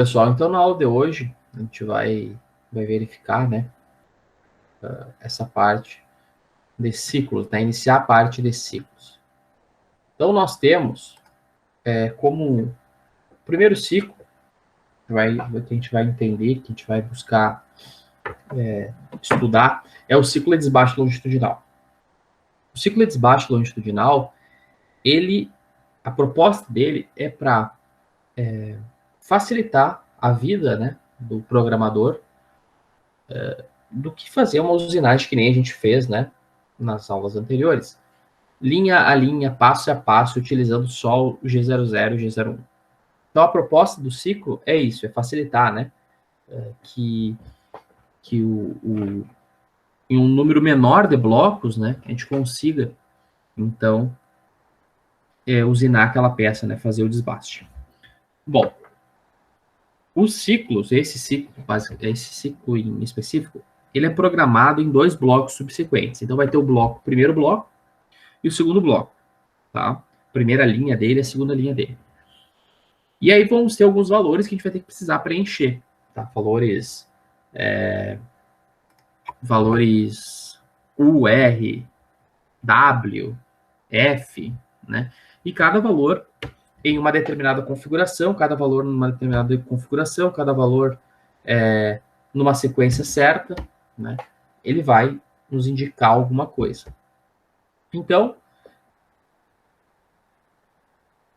Pessoal, então na aula de hoje a gente vai verificar, né, essa parte de ciclos, né, iniciar a parte de ciclos. Então nós temos como primeiro ciclo que a gente vai entender, que a gente vai buscar estudar, é o ciclo de desbaste longitudinal. O ciclo de desbaste longitudinal, a proposta dele é para facilitar a vida, né, do programador, do que fazer uma usinagem que nem a gente fez, né, nas aulas anteriores, linha a linha, passo a passo, utilizando só o G00 e o G01. Então, a proposta do ciclo é isso, é facilitar, né, que em um número menor de blocos, né, a gente consiga, então, usinar aquela peça, né, fazer o desbaste. Bom, os ciclos, esse ciclo em específico, ele é programado em 2 blocos subsequentes. Então, vai ter o primeiro bloco e o segundo bloco, tá? A primeira linha dele e a segunda linha dele. E aí vamos ter alguns valores que a gente vai ter que precisar preencher, tá? Valores U, R, W, F, né? E cada valor em uma determinada configuração, cada valor numa determinada configuração, cada valor numa sequência certa, né? Ele vai nos indicar alguma coisa. Então,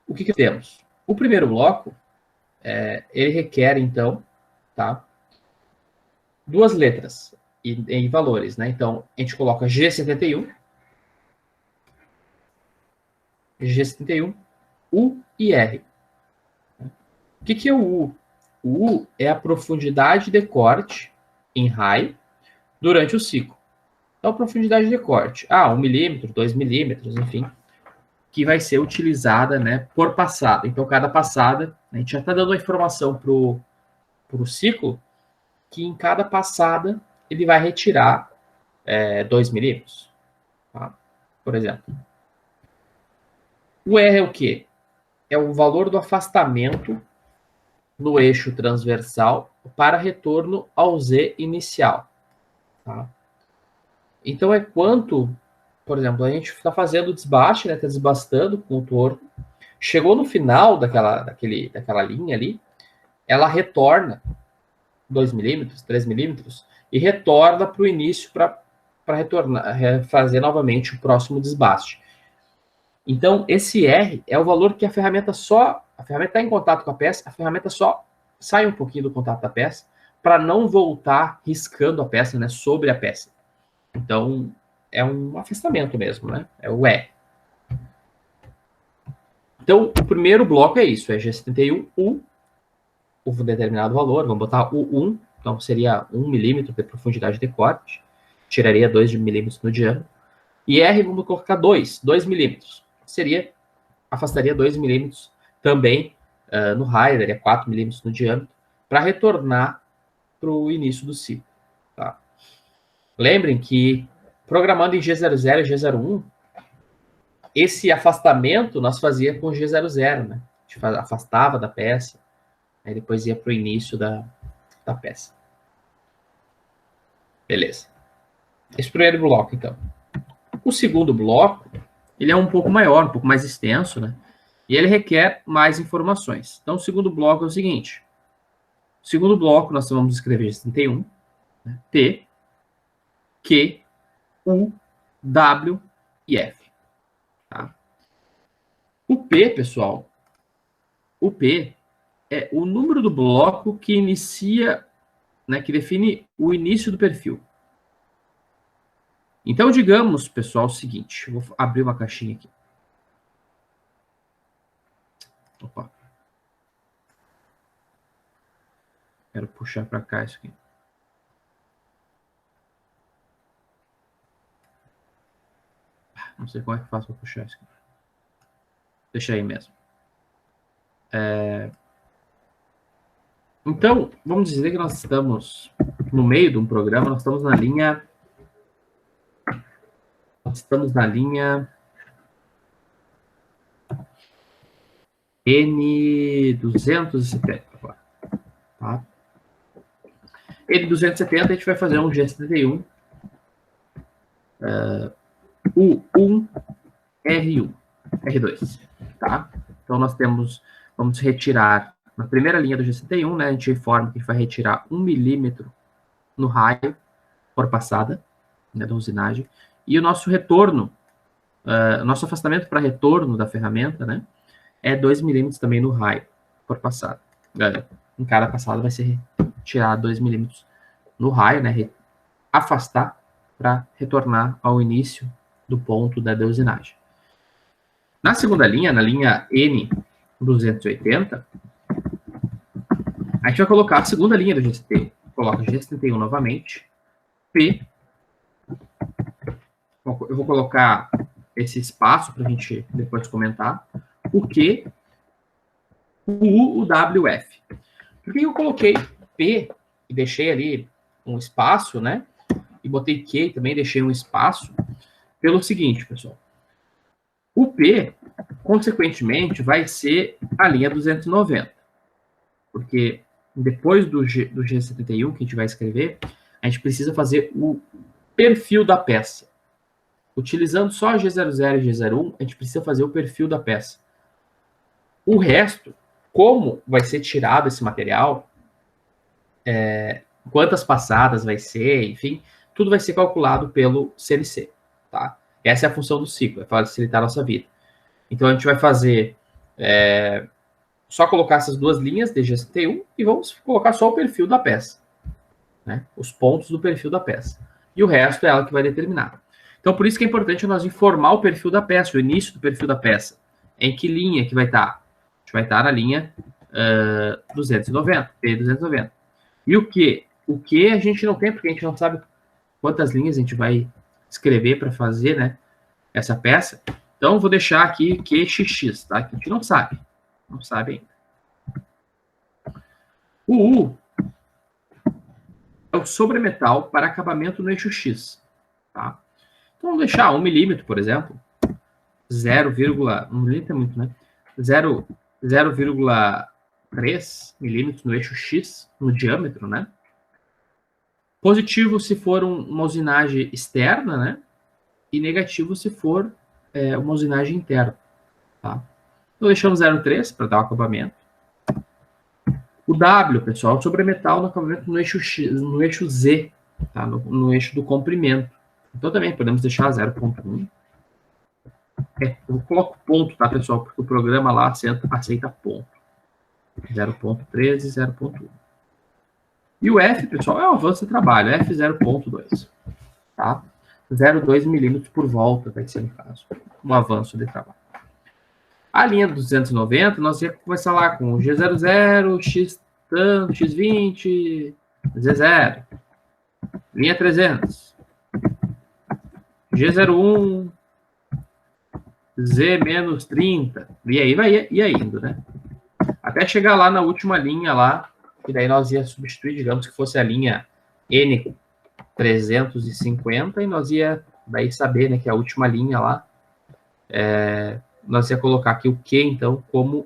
o que temos? O primeiro bloco, ele requer, então, tá? 2 letras em valores, né? Então, a gente coloca G71, U e R. O que é o U? O U é a profundidade de corte em raio durante o ciclo. Então, a profundidade de corte, 1 milímetro, 2 milímetros, enfim, que vai ser utilizada, né, por passada. Então, cada passada, a gente já está dando a informação para o ciclo, que em cada passada ele vai retirar 2 milímetros, tá? Por exemplo. O R é o quê? É o valor do afastamento no eixo transversal para retorno ao Z inicial. Tá? Então, é quanto, por exemplo, a gente está fazendo o desbaste, né, está desbastando com o torno, chegou no final daquela linha ali, ela retorna 2 milímetros, 3 milímetros, e retorna para o início para fazer novamente o próximo desbaste. Então, esse R é o valor que a ferramenta está em contato com a peça, a ferramenta só sai um pouquinho do contato da peça para não voltar riscando a peça, né, sobre a peça. Então, é um afastamento mesmo, né? É o R. Então, o primeiro bloco é isso, é G71, U, o determinado valor, vamos botar U1, então seria 1 milímetro de profundidade de corte, tiraria 2 milímetros no diâmetro, e R, vamos colocar 2 milímetros, afastaria 2 milímetros também no raio, daria 4 milímetros no diâmetro, para retornar para o início do ciclo. Tá? Lembrem que, programando em G00 e G01, esse afastamento nós fazia com G00, né? A gente afastava da peça, aí depois ia para o início da peça. Beleza. Esse primeiro bloco, então. O segundo bloco, ele é um pouco maior, um pouco mais extenso, né? E ele requer mais informações. Então, o segundo bloco é o seguinte. O segundo bloco, nós vamos escrever G31, né? P, Q, U, W e F. Tá? O P, pessoal, o P é o número do bloco que inicia, né, que define o início do perfil. Então, digamos, pessoal, o seguinte, eu vou abrir uma caixinha aqui. Opa. Quero puxar para cá isso aqui. Não sei como é que faço para puxar isso aqui. Deixa aí mesmo. Então, vamos dizer que nós estamos no meio de um programa, nós estamos na linha N270. N270, a gente vai fazer um G71 U1 R1, R2, tá? Então, nós vamos retirar, na primeira linha do G71, né, a gente informa que a gente vai retirar 1 milímetro no raio por passada, né, da usinagem, e o nosso retorno, nosso afastamento para retorno da ferramenta, né, é 2 milímetros também no raio por passada. Em cada passada vai ser retirado 2 milímetros no raio, né, afastar para retornar ao início do ponto da deusinagem. Na segunda linha, na linha N280, a gente vai colocar a segunda linha do G71. Coloca G71 novamente, P. Eu vou colocar esse espaço para a gente depois comentar. O Q, o U, o W, o F. Por que eu coloquei P e deixei ali um espaço, né? E botei Q e também deixei um espaço, pelo seguinte, pessoal. O P, consequentemente, vai ser a linha 290. Porque depois do G71 que a gente vai escrever, a gente precisa fazer o perfil da peça. Utilizando só G00 e G01, a gente precisa fazer o perfil da peça. O resto, como vai ser tirado esse material, quantas passadas vai ser, enfim, tudo vai ser calculado pelo CNC, tá? Essa é a função do ciclo, é facilitar a nossa vida. Então, a gente vai fazer só colocar essas duas linhas de G71 e vamos colocar só o perfil da peça, né? Os pontos do perfil da peça. E o resto é ela que vai determinar. Então, por isso que é importante nós informar o perfil da peça, o início do perfil da peça. Em que linha que vai estar? A gente vai estar na linha 290, P290. E o que? O que a gente não tem, porque a gente não sabe quantas linhas a gente vai escrever para fazer, né, essa peça. Então, vou deixar aqui QXX, tá? Que a gente não sabe. Não sabe ainda. O U é o sobremetal para acabamento no eixo X, tá? Então, vamos deixar 1 milímetro, por exemplo, 1 milímetro é muito, né? 0,3 milímetros no eixo X, no diâmetro, né? Positivo se for uma usinagem externa, né? E negativo se for uma usinagem interna, tá? Então, deixamos 0,3 para dar o acabamento. O W, pessoal, sobremetal no acabamento no eixo X, no eixo Z, tá? No eixo do comprimento. Então, também podemos deixar 0,1. Eu coloco ponto, tá, pessoal? Porque o programa lá aceita ponto. 0,13 e 0,1. E o F, pessoal, é o avanço de trabalho, F0,2, tá? 0,2 milímetros por volta, vai ser no caso, um avanço de trabalho. A linha 290, nós ia começar lá com G00, X tanto, X20, Z0. Linha 300. G01, Z-30. E aí vai indo, né? Até chegar lá na última linha lá, que daí nós ia substituir, digamos que fosse a linha N350, e nós ia daí saber, né, que a última linha lá, nós ia colocar aqui o Q, então, como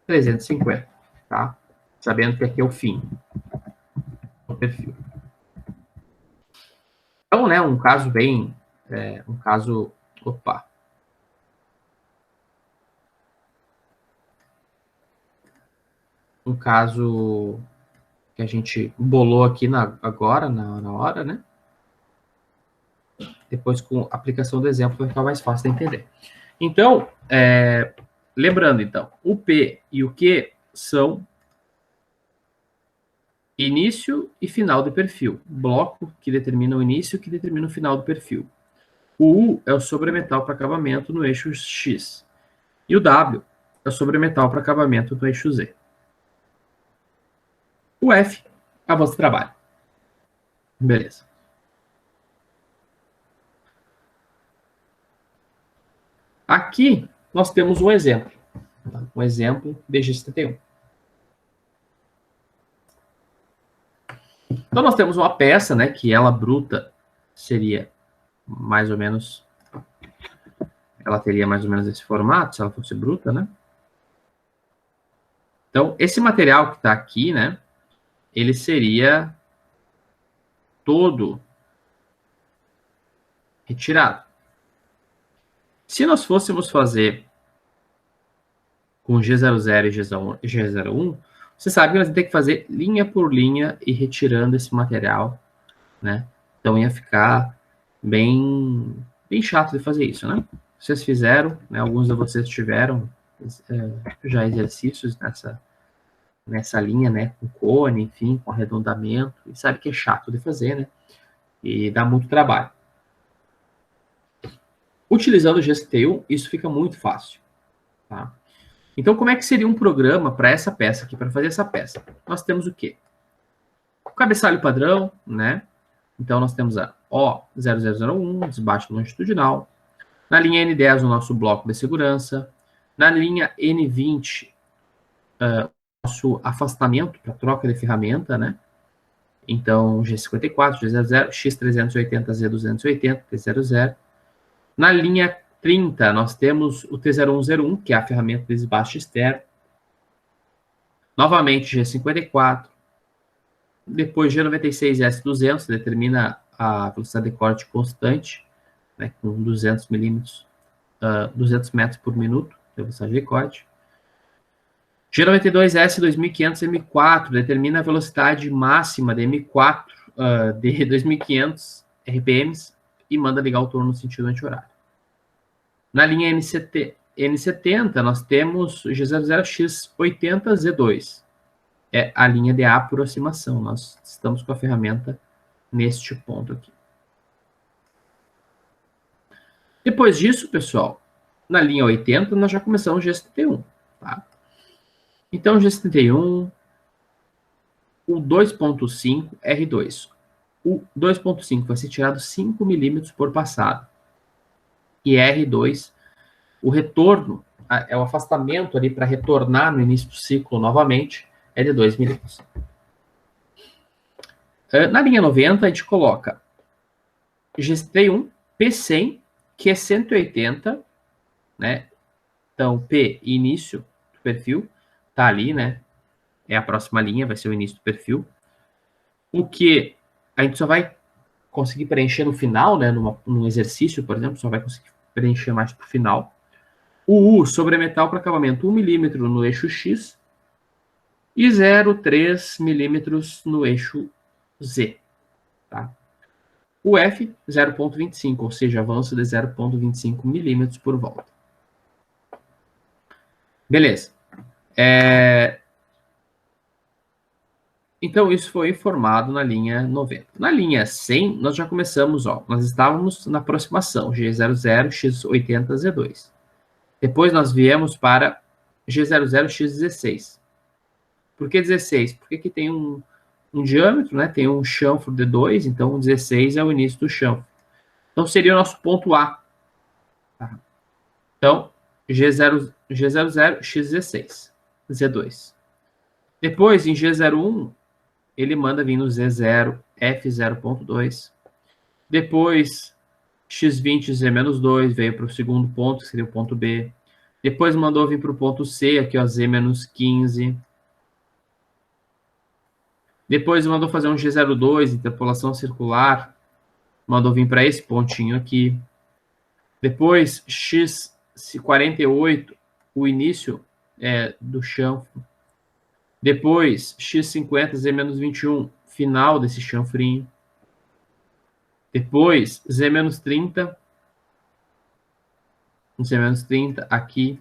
350, tá? Sabendo que aqui é o fim do perfil. Então, né, um caso bem, um caso que a gente bolou aqui agora, na hora, né? Depois, com a aplicação do exemplo, vai ficar mais fácil de entender. Então, lembrando, então, o P e o Q são início e final de perfil. Bloco que determina o início, que determina o final do perfil. O U é o sobremetal para acabamento no eixo X. E o W é o sobremetal para acabamento no eixo Z. O F, avanço de trabalho. Beleza. Aqui, nós temos um exemplo. Um exemplo de G71. Então, nós temos uma peça, né, que ela bruta seria mais ou menos... Ela teria mais ou menos esse formato, se ela fosse bruta, né? Então, esse material que está aqui, né, ele seria todo retirado. Se nós fôssemos fazer com G00 e G01, você sabe que nós vamos ter que fazer linha por linha e retirando esse material, né? Então ia ficar bem chato de fazer isso, né? Vocês fizeram, né? Alguns de vocês tiveram já exercícios nessa linha, né? Com cone, enfim, com arredondamento, e sabe que é chato de fazer, né? E dá muito trabalho. Utilizando o GST1, isso fica muito fácil, tá? Então, como é que seria um programa para essa peça aqui, para fazer essa peça? Nós temos o quê? O cabeçalho padrão, né? Então, nós temos a O0001, desbaste longitudinal. Na linha N10, o nosso bloco de segurança. Na linha N20, nosso afastamento para troca de ferramenta, né? Então, G54, G00, X380, Z280, T00. Na linha 30, nós temos o T0101, que é a ferramenta de desbaste externo. Novamente, G54. Depois, G96 e S200, determina a velocidade de corte constante, né, com 200 milímetros, 200 metros por minuto, de velocidade de corte. G92S 2500 M4, determina a velocidade máxima de M4 de 2500 RPMs e manda ligar o torno no sentido anti-horário. Na linha N70, nós temos G00X80Z2. É a linha de aproximação. Nós estamos com a ferramenta neste ponto aqui. Depois disso, pessoal, na linha 80, nós já começamos o G71. Tá? Então, G71, o 2.5 R2. O 2.5 vai ser tirado 5 milímetros por passada. E R2, o retorno, é o afastamento ali para retornar no início do ciclo novamente, é de 2 milímetros. Na linha 90, a gente coloca G1, P100, que é 180, né? Então, P, início do perfil, tá ali, né? É a próxima linha, vai ser o início do perfil. O que a gente só vai conseguir preencher no final, né? Num exercício, por exemplo, só vai conseguir preencher mais para o final. O U, sobre metal para acabamento, 1 milímetro no eixo X e 0,3 milímetros no eixo Z. Tá? O F, 0,25, ou seja, avanço de 0,25 milímetros por volta. Beleza. Então, isso foi informado na linha 90. Na linha 100, nós já começamos, nós estávamos na aproximação, G00, X80, Z2. Depois nós viemos para G00, X16. Por que 16? Porque aqui tem um diâmetro, né? Tem um chanfro de 2, então o 16 é o início do chanfro. Então, seria o nosso ponto A. Tá? Então, G00, X16, Z2. Depois, em G01, ele manda vir no Z0, F0.2. Depois, X20, Z-2, veio para o segundo ponto, que seria o ponto B. Depois mandou vir para o ponto C, aqui, ó, Z-15. Depois mandou fazer um G02, interpolação circular. Mandou vir para esse pontinho aqui. Depois, X48, o início do chanfro. Depois, X50, Z-21, final desse chanfrinho. Depois, Z-30. Z-30 aqui.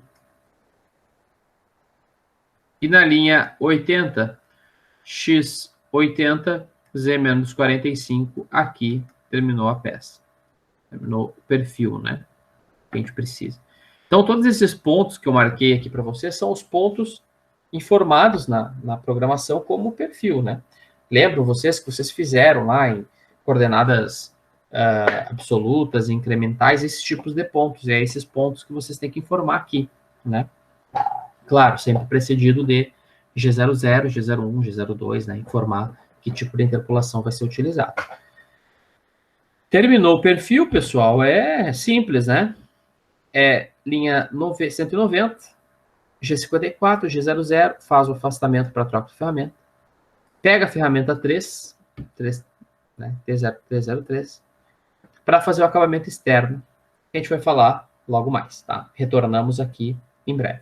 E na linha 80, X80, Z-45 aqui. Terminou a peça. Terminou o perfil, né? Que a gente precisa. Então, todos esses pontos que eu marquei aqui para vocês são os pontos informados na programação como perfil, né? Lembro vocês que vocês fizeram lá em coordenadas absolutas, incrementais, esses tipos de pontos. É esses pontos que vocês têm que informar aqui, né? Claro, sempre precedido de G00, G01, G02, né? Informar que tipo de interpolação vai ser utilizado. Terminou o perfil, pessoal, é simples, né? É linha 190, G54, G00, faz o afastamento para troca de ferramenta. pega a ferramenta 3, né, T0303, para fazer o acabamento externo, que a gente vai falar logo mais, tá? Retornamos aqui em breve.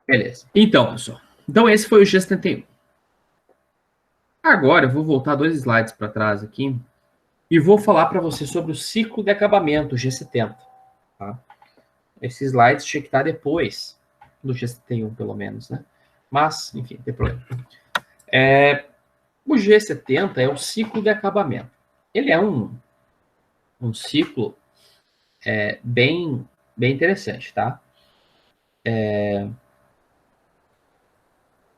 Beleza. Então, pessoal, então esse foi o G71. Agora eu vou voltar 2 slides para trás aqui e vou falar para você sobre o ciclo de acabamento, o G70. Tá? Esse slide tinha que estar depois do G71, pelo menos, né? Mas, enfim, não tem problema. O G70 é o ciclo de acabamento. Ele é um ciclo bem interessante, tá?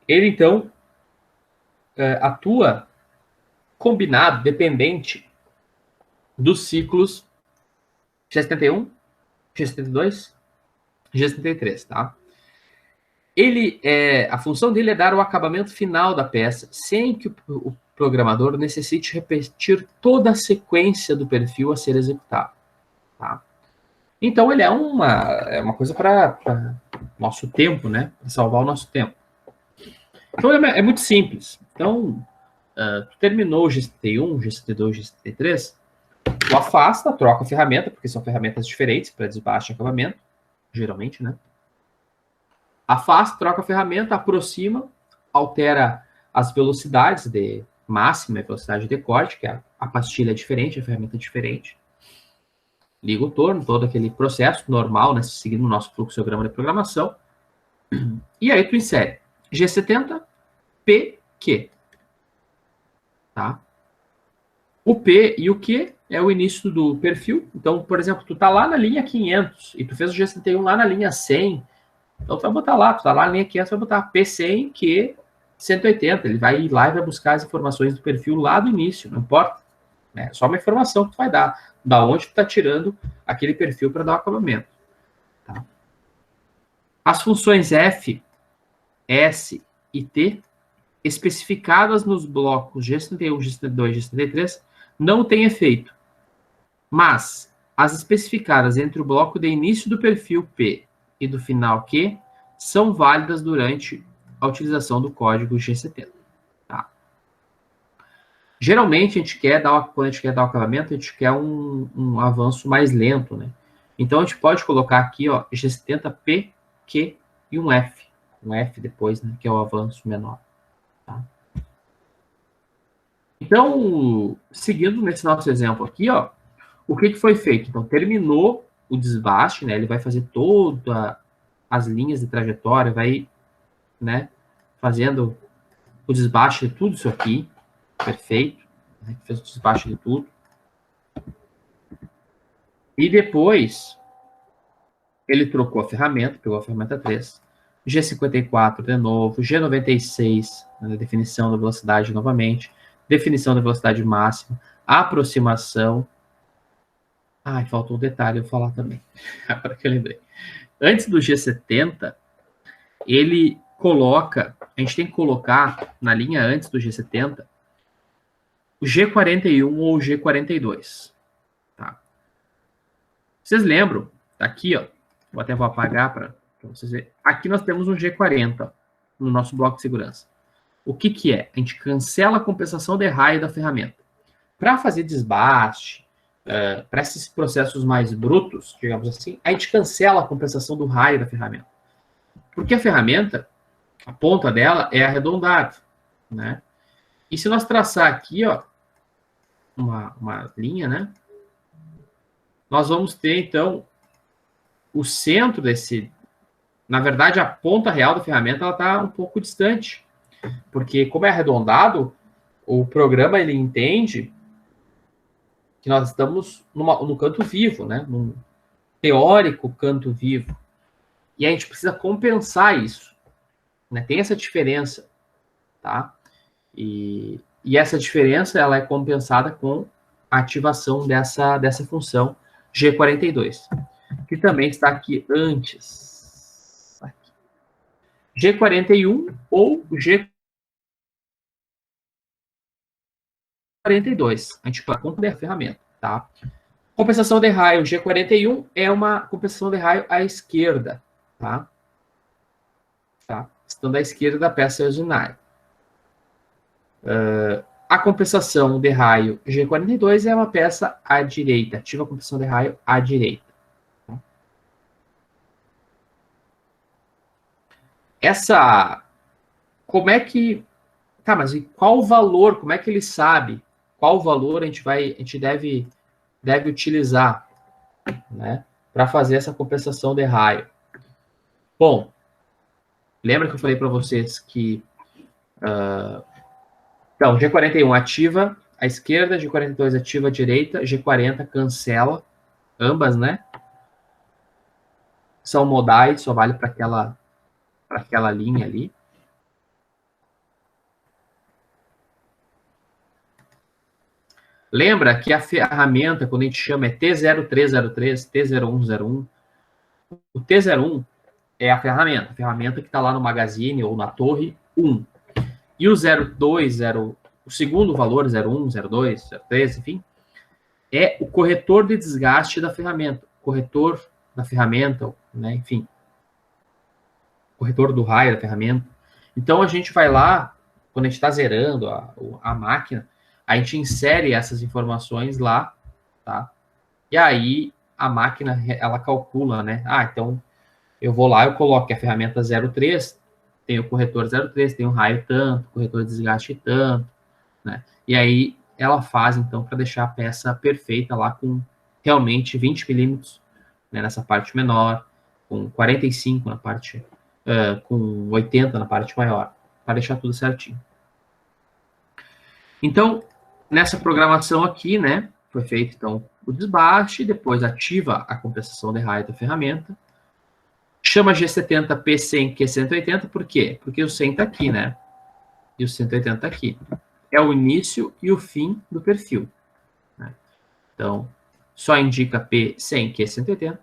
Ele, então, atua combinado, dependente dos ciclos G71, G72, G73, tá? A função dele é dar o acabamento final da peça, sem que o programador necessite repetir toda a sequência do perfil a ser executado, tá? Então, ele é uma coisa para nosso tempo, né? Para salvar o nosso tempo. Então, é muito simples. Então, tu terminou o G71, G72, G73, tu afasta, troca a ferramenta, porque são ferramentas diferentes para desbaste e acabamento, geralmente, né? Afasta, troca a ferramenta, aproxima, altera as velocidades de máxima e velocidade de corte, que a pastilha é diferente, a ferramenta é diferente. Liga o torno, todo aquele processo normal, né, seguindo o nosso fluxograma de programação. E aí tu insere G70, P, Q. Tá? O P e o Q é o início do perfil. Então, por exemplo, tu tá lá na linha 500 e tu fez o G71 lá na linha 100. Então, tu vai botar lá, tu tá lá na linha 500, vai botar P100, Q 180. Ele vai ir lá e vai buscar as informações do perfil lá do início, não importa. É só uma informação que tu vai dar, da onde tu tá tirando aquele perfil para dar o acabamento. Tá? As funções F, S e T, especificadas nos blocos G71, G72 e G73, não têm efeito. Mas as especificadas entre o bloco de início do perfil P e do final Q são válidas durante a utilização do código G70. Tá? Geralmente, quando a gente quer dar o acabamento, a gente quer um avanço mais lento, né? Então, a gente pode colocar aqui, ó, G70P, Q e um F. Um F depois, né, que é o avanço menor. Tá? Então, seguindo nesse nosso exemplo aqui, ó, o que foi feito? Então, terminou o desbaste, né? Ele vai fazer todas as linhas de trajetória, vai, né, fazendo o desbaste de tudo isso aqui. Perfeito. Né? Fez o desbaste de tudo. E depois, ele trocou a ferramenta, pegou a ferramenta 3, G54 de novo, G96, né, definição da velocidade novamente, definição da velocidade máxima, aproximação. Ah, faltou um detalhe eu falar também. Agora que eu lembrei. Antes do G70, ele coloca, a gente tem que colocar na linha antes do G70, o G41 ou o G42. Tá? Vocês lembram? Tá aqui, ó. Até vou apagar para vocês verem. Aqui nós temos um G40 no nosso bloco de segurança. O que é? A gente cancela a compensação de raio da ferramenta. Para fazer desbaste, para esses processos mais brutos, digamos assim, a gente cancela a compensação do raio da ferramenta. Porque a ferramenta, a ponta dela é arredondada, né? E se nós traçar aqui, ó, uma linha, né? Nós vamos ter, então, o centro desse... Na verdade, a ponta real da ferramenta ela está um pouco distante. Porque, como é arredondado, o programa ele entende que nós estamos no canto vivo, né? Num teórico canto vivo. E a gente precisa compensar isso. Né? Tem essa diferença, tá? E essa diferença ela é compensada com a ativação dessa função G42, que também está aqui antes. Aqui. G41 ou G42. A gente vai comprar a ferramenta, tá? Compensação de raio G41 é uma compensação de raio à esquerda, tá? estando à esquerda da peça usinária. A compensação de raio G42 é uma peça à direita, ativa a compensação de raio à direita. Como é que, tá, mas e qual o valor, como é que ele sabe qual valor a gente deve utilizar, né, para fazer essa compensação de raio? Bom, lembra que eu falei para vocês que então, G41 ativa à esquerda, G42 ativa à direita, G40 cancela, ambas, né? São modais, só vale para aquela linha ali. Lembra que a ferramenta, quando a gente chama, é T0303, T0101. O T01 é a ferramenta que está lá no magazine ou na torre 1. E o 02, o segundo valor, 01, 02, 03, enfim, é o corretor de desgaste da ferramenta. Corretor da ferramenta, né, enfim. Corretor do raio da ferramenta. Então, a gente vai lá, quando a gente está zerando a máquina, a gente insere essas informações lá, tá? E aí, a máquina, ela calcula, né? Então, eu vou lá, eu coloco que a ferramenta 03, tem o corretor 03, tem o raio tanto, corretor de desgaste tanto, né? E aí, ela faz, então, para deixar a peça perfeita lá com realmente 20 milímetros, né, nessa parte menor, com 45 na parte, com 80 na parte maior, para deixar tudo certinho. Então, nessa programação aqui, né, foi feito, então, o desbaste, depois ativa a compensação de raio da ferramenta, chama G70 P100 Q180, por quê? Porque o 100 está aqui, né, e o 180 está aqui. É o início e o fim do perfil, né? Então, só indica P100 Q180.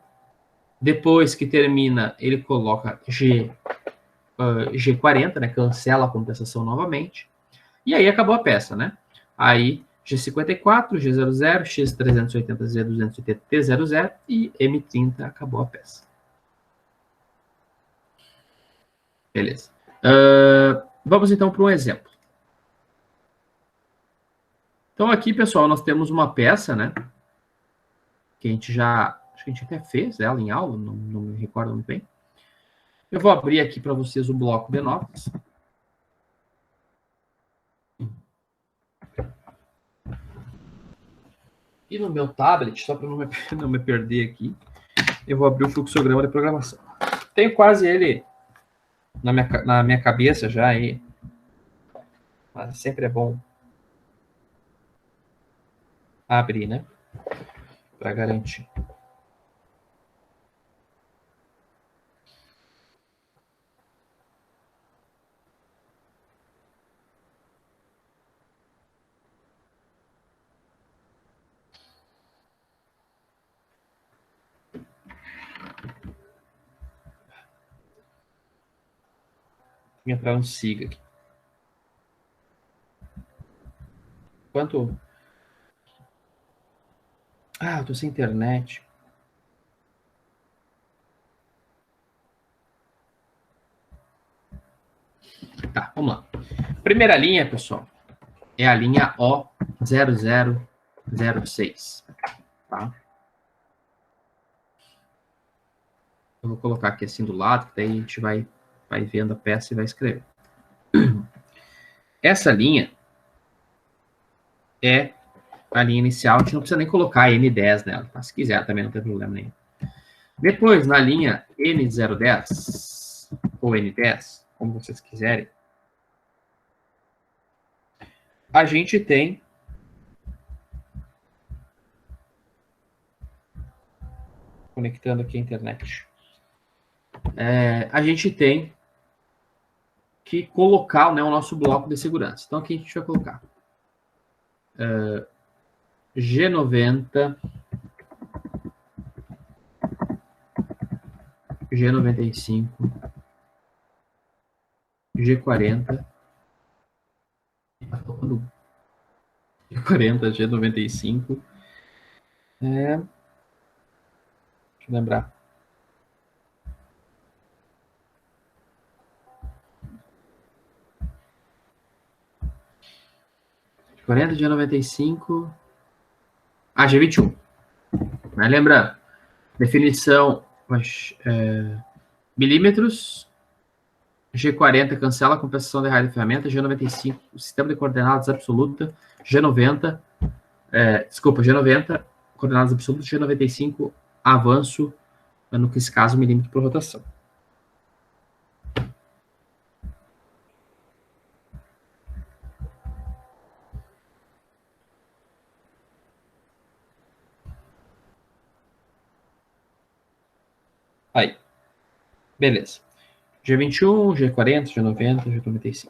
Depois que termina, ele coloca G40, né, cancela a compensação novamente. E aí acabou a peça, né? Aí G54, G00, X380, Z280, T00 e M30 acabou a peça. Beleza. Vamos então para um exemplo. Então aqui, pessoal, nós temos uma peça, né? Que a gente já, acho que a gente até fez ela em aula, não me recordo muito bem. Eu vou abrir aqui para vocês o bloco de notas. E no meu tablet, só para não me perder aqui, eu vou abrir o fluxograma de programação. Tenho quase ele na minha cabeça já aí, mas sempre é bom abrir, né? Para garantir. Vou entrar no SIGA aqui. Quanto? Eu tô sem internet. Tá, vamos lá. Primeira linha, pessoal, é a linha O0006, tá? Eu vou colocar aqui assim do lado, que daí a gente vai vendo a peça e vai escrever. Essa linha é a linha inicial, a gente não precisa nem colocar N10 nela, tá? Se quiser também não tem problema nenhum. Depois, na linha N010, ou N10, como vocês quiserem, a gente tem conectando aqui a internet. A gente tem que colocar, né, o nosso bloco de segurança. Então, aqui a gente vai colocar G90, G95, G40, G40, G95. Deixa eu lembrar. 40, G95. G21. Né? Lembrando, definição milímetros, G40 cancela a compensação de raio de ferramenta, G95, sistema de coordenadas absoluta, G90, G90, coordenadas absolutas, G95, avanço, no que esse caso, milímetro por rotação. Aí. Beleza. G21, G40, G90, G95.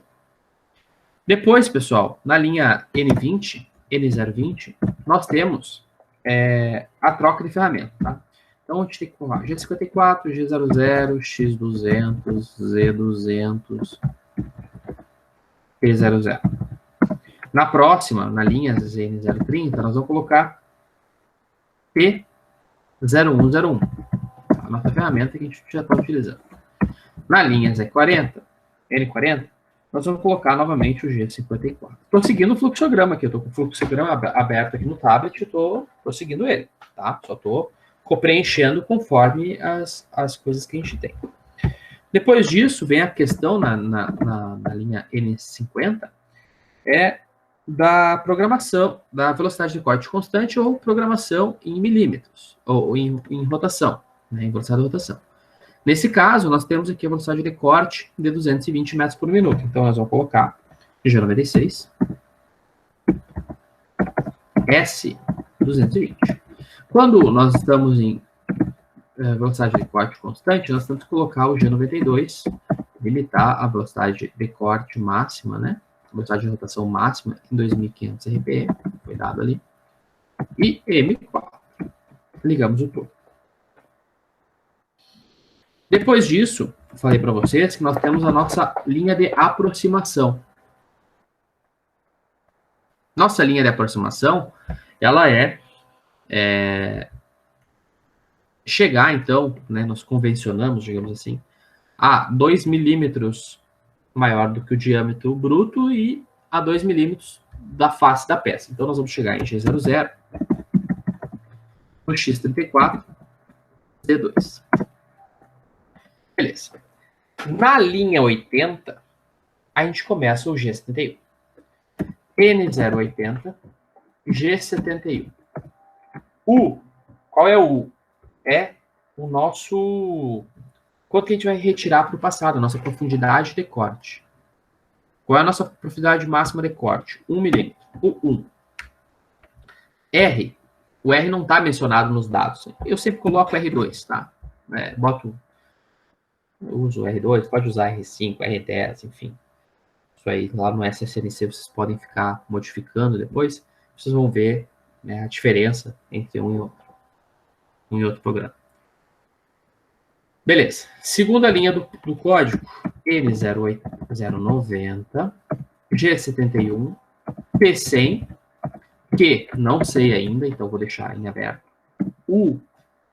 Depois, pessoal, na linha N20, N020, nós temos a troca de ferramenta, tá? Então, a gente tem que colocar G54, G00, X200, Z200, P00. Na próxima, na linha N030, nós vamos colocar P0101, a nossa ferramenta que a gente já está utilizando. Na linha N40, nós vamos colocar novamente o G54. Estou seguindo o fluxograma aqui, eu estou com o fluxograma aberto aqui no tablet, estou seguindo ele, tá? Só estou preenchendo conforme as coisas que a gente tem. Depois disso, vem a questão na linha N50, da programação, da velocidade de corte constante ou programação em milímetros, ou em rotação, né, em velocidade de rotação. Nesse caso, nós temos aqui a velocidade de corte de 220 metros por minuto. Então, nós vamos colocar G96, S220. Quando nós estamos em velocidade de corte constante, nós temos que colocar o G92, limitar a velocidade de corte máxima, né? Velocidade de rotação máxima em 2.500 RPM, foi dado ali. E M4. Ligamos o tubo. Depois disso, eu falei para vocês que nós temos a nossa linha de aproximação. Nossa linha de aproximação, ela chegar, então, né, nós convencionamos, digamos assim, a 2 milímetros maior do que o diâmetro bruto e a 2 milímetros da face da peça. Então, nós vamos chegar em G00, no X34, D2. Beleza. Na linha 80, a gente começa o G71. N080, G71. Qual é o U? É o nosso... Quanto que a gente vai retirar para o passado, a nossa profundidade de corte. Qual é a nossa profundidade máxima de corte? 1 milímetro. O 1. R. O R não está mencionado nos dados. Eu sempre coloco R2, tá? Eu uso R2, pode usar R5, R10, enfim. Isso aí, lá no SSNC, vocês podem ficar modificando depois. Vocês vão ver, né, a diferença entre um e outro programa. Beleza. Segunda linha do código, N090, G71, P100, que não sei ainda, então vou deixar em aberto. U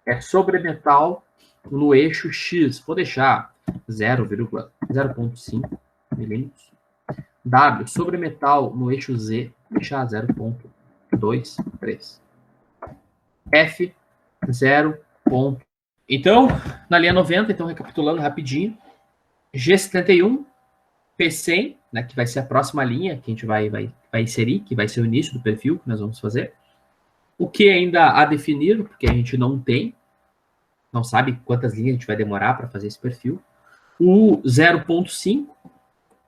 é sobremetal no eixo X, vou deixar 0,5 milímetros. W, sobremetal no eixo Z, vou deixar 0,23. F, 0. Então, na linha 90, então recapitulando rapidinho, G71, P100, né, que vai ser a próxima linha que a gente vai inserir, que vai ser o início do perfil que nós vamos fazer. O que ainda a definir, porque a gente não sabe quantas linhas a gente vai demorar para fazer esse perfil. O 0,5,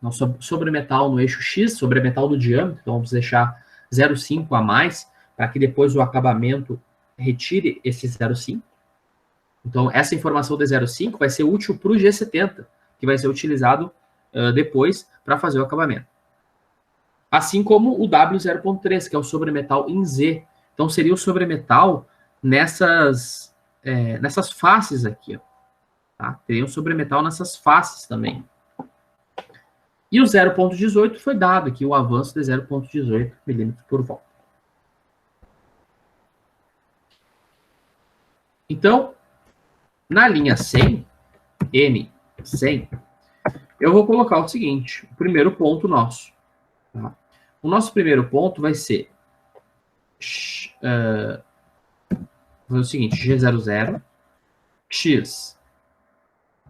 nosso sobremetal no eixo X, sobremetal do diâmetro, então vamos deixar 0,5 a mais, para que depois o acabamento retire esse 0,5. Então, essa informação de 0,5 vai ser útil para o G70, que vai ser utilizado depois para fazer o acabamento. Assim como o W0,3, que é o sobremetal em Z. Então, seria o sobremetal nessas faces aqui. Ó, tá? Teria um sobremetal nessas faces também. E o 0,18 foi dado aqui, o avanço de 0,18 milímetros por volta. Então, na linha 100, N100, eu vou colocar o seguinte, o primeiro ponto nosso. Tá? o nosso primeiro ponto vai ser o seguinte, G00, X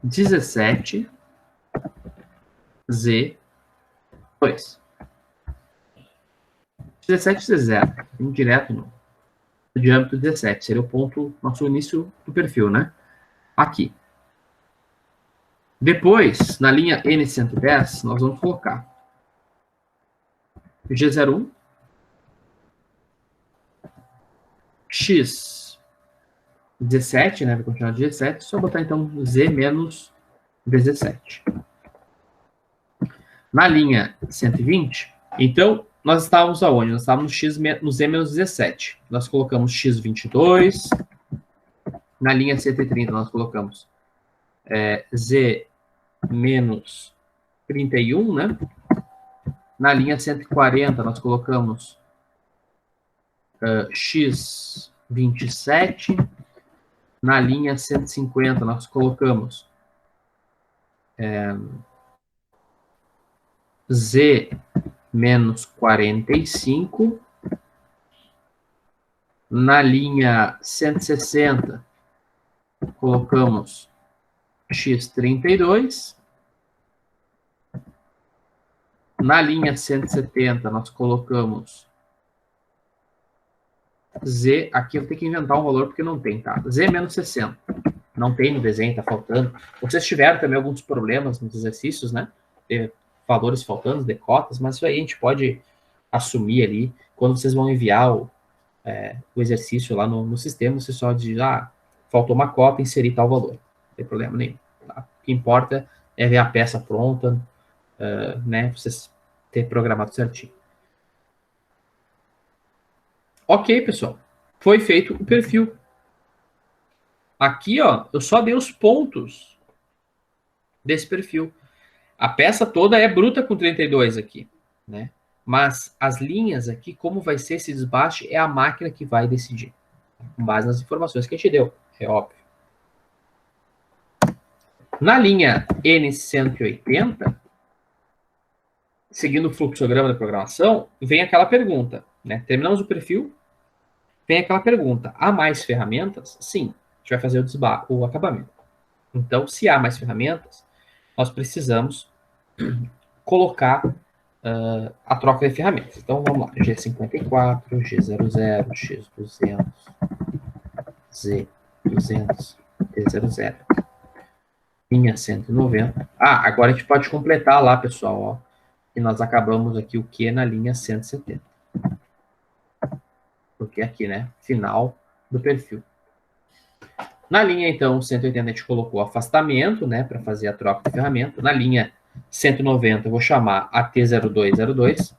17, Z 2. 17 Z0, indo direto no diâmetro 17, seria o ponto, nosso início do perfil, né? Aqui. Depois, na linha N110, nós vamos colocar G01, X 17, né? Vai continuar 17, só botar então Z menos 17. Na linha 120, então, nós estávamos aonde? Nós estávamos no Z menos 17. Nós colocamos X22. Na linha 130, nós colocamos Z menos 31, né? Na linha 140, nós colocamos X27. Na linha 150, nós colocamos Z menos 45. Na linha 160, colocamos X32. Na linha 170, nós colocamos Z, aqui eu vou ter que inventar um valor porque não tem, tá? Z menos 60. Não tem no desenho, tá faltando. Vocês tiveram também alguns problemas nos exercícios, né? Valores faltando, decotas, mas isso aí a gente pode assumir ali. Quando vocês vão enviar o exercício lá no sistema, você só diz, faltou uma cota, inserir tal valor. Não tem problema nenhum. Tá? O que importa é ver a peça pronta, né? Vocês ter programado certinho. Ok, pessoal. Foi feito o perfil. Aqui, ó, eu só dei os pontos desse perfil. A peça toda é bruta com 32 aqui, né? Mas as linhas aqui, como vai ser esse desbaste, é a máquina que vai decidir. Com base nas informações que a gente deu, é óbvio. Na linha N180, seguindo o fluxograma da programação, vem aquela pergunta, né? Terminamos o perfil, vem aquela pergunta, há mais ferramentas? Sim, a gente vai fazer o acabamento. Então, se há mais ferramentas, nós precisamos colocar a troca de ferramentas. Então, vamos lá, G54, G00, X200, Z200, T00, linha 190. Agora a gente pode completar lá, pessoal, ó, e nós acabamos aqui o que na linha 170. Porque aqui, né, final do perfil. Na linha, então, 180 a gente colocou afastamento, né, para fazer a troca de ferramenta. Na linha 190 eu vou chamar a T0202,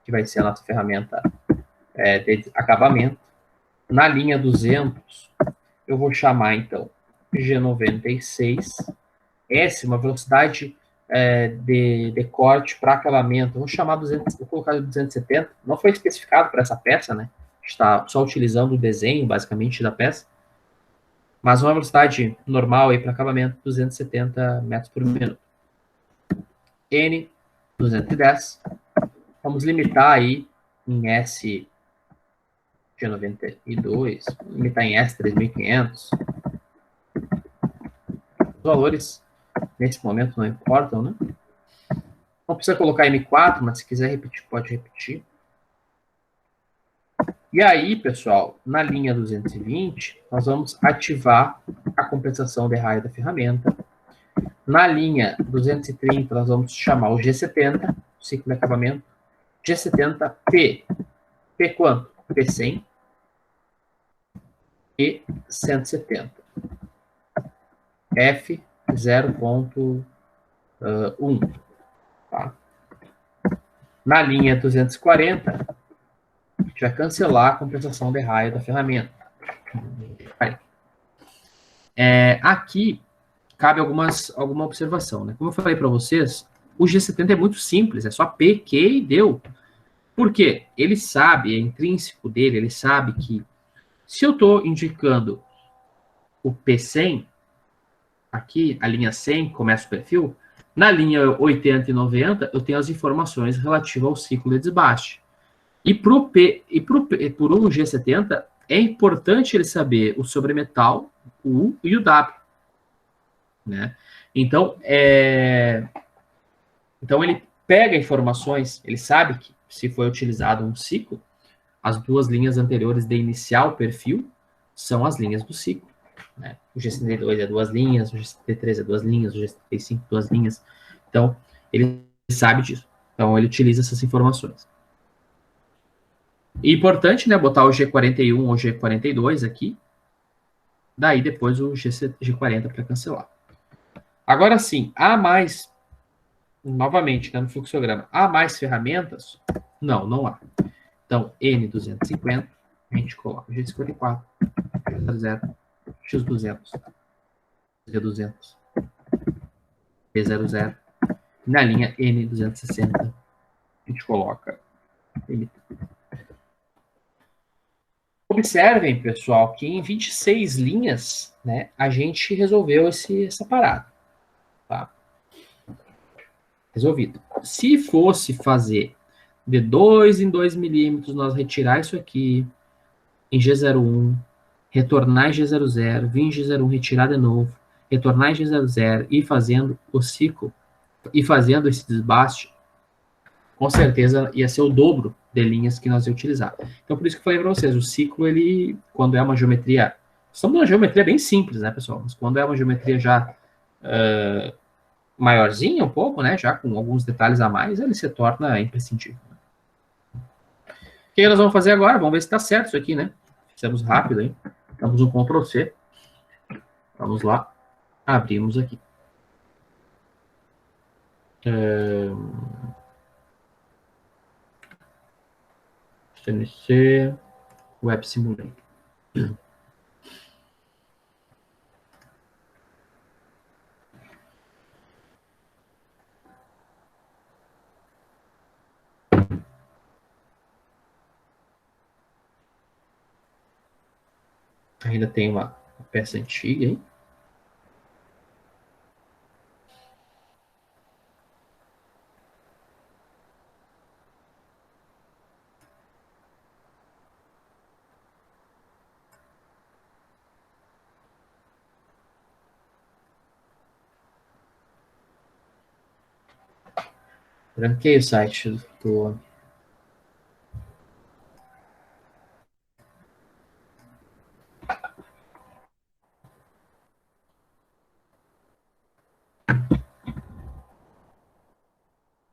que vai ser a nossa ferramenta de acabamento. Na linha 200 eu vou chamar, então, G96. S, uma velocidade de corte para acabamento. Eu vou chamar 200, vou colocar 270. Não foi especificado para essa peça, né? Está só utilizando o desenho, basicamente, da peça. Mas uma velocidade normal aí para acabamento, 270 metros por minuto. N, 210. Vamos limitar aí em S, G92. Limitar em S, 3.500. Os valores, nesse momento, não importam, né? Não precisa colocar M4, mas se quiser repetir, pode repetir. E aí, pessoal, na linha 220, nós vamos ativar a compensação de raio da ferramenta. Na linha 230, nós vamos chamar o G70, ciclo de acabamento. G70P. P quanto? P100. E 170. F 0.1. Tá? Na linha 240, a gente vai cancelar a compensação de raio da ferramenta. Aqui cabe alguma observação, né? Como eu falei para vocês, o G70 é muito simples, é só P, Q e deu. Por quê? Ele sabe, é intrínseco dele, ele sabe que se eu estou indicando o P100, aqui, a linha 100, começa o perfil, Na linha 80 e 90, eu tenho as informações relativas ao ciclo de desbaste. E por um G70, é importante ele saber o sobremetal, o U e o W. Né? Então, então, ele pega informações, ele sabe que se foi utilizado um ciclo, as duas linhas anteriores de inicial perfil são as linhas do ciclo. Né? O G72 é duas linhas, o G73 é duas linhas, o G75 duas linhas. Então, ele sabe disso. Então, ele utiliza essas informações. E importante, né, botar o G41 ou G42 aqui, daí depois o G40 para cancelar. Agora sim, há mais, novamente, né, no fluxograma, há mais ferramentas? Não, não há. Então, N250, a gente coloca G54, G00, X200, G200, P00. Na linha N260, a gente coloca M. Observem, pessoal, que em 26 linhas, né, a gente resolveu essa parada. Tá? Resolvido. Se fosse fazer de 2 em 2 milímetros, nós retirar isso aqui em G01, retornar em G00, vir em G01, retirar de novo, retornar em G00 e fazendo o ciclo, e fazendo esse desbaste, com certeza ia ser o dobro de linhas que nós ia utilizar. Então, por isso que eu falei para vocês, o ciclo, ele, quando é uma geometria, estamos numa geometria bem simples, né, pessoal? Mas quando é uma geometria já maiorzinha um pouco, né, já com alguns detalhes a mais, ele se torna imprescindível. O que nós vamos fazer agora? Vamos ver se está certo isso aqui, né? Fizemos rápido, hein? Damos um Ctrl C. Vamos lá. Abrimos aqui. CNC Web Simulator. Ainda tem uma peça antiga, hein? Tranquei o site do...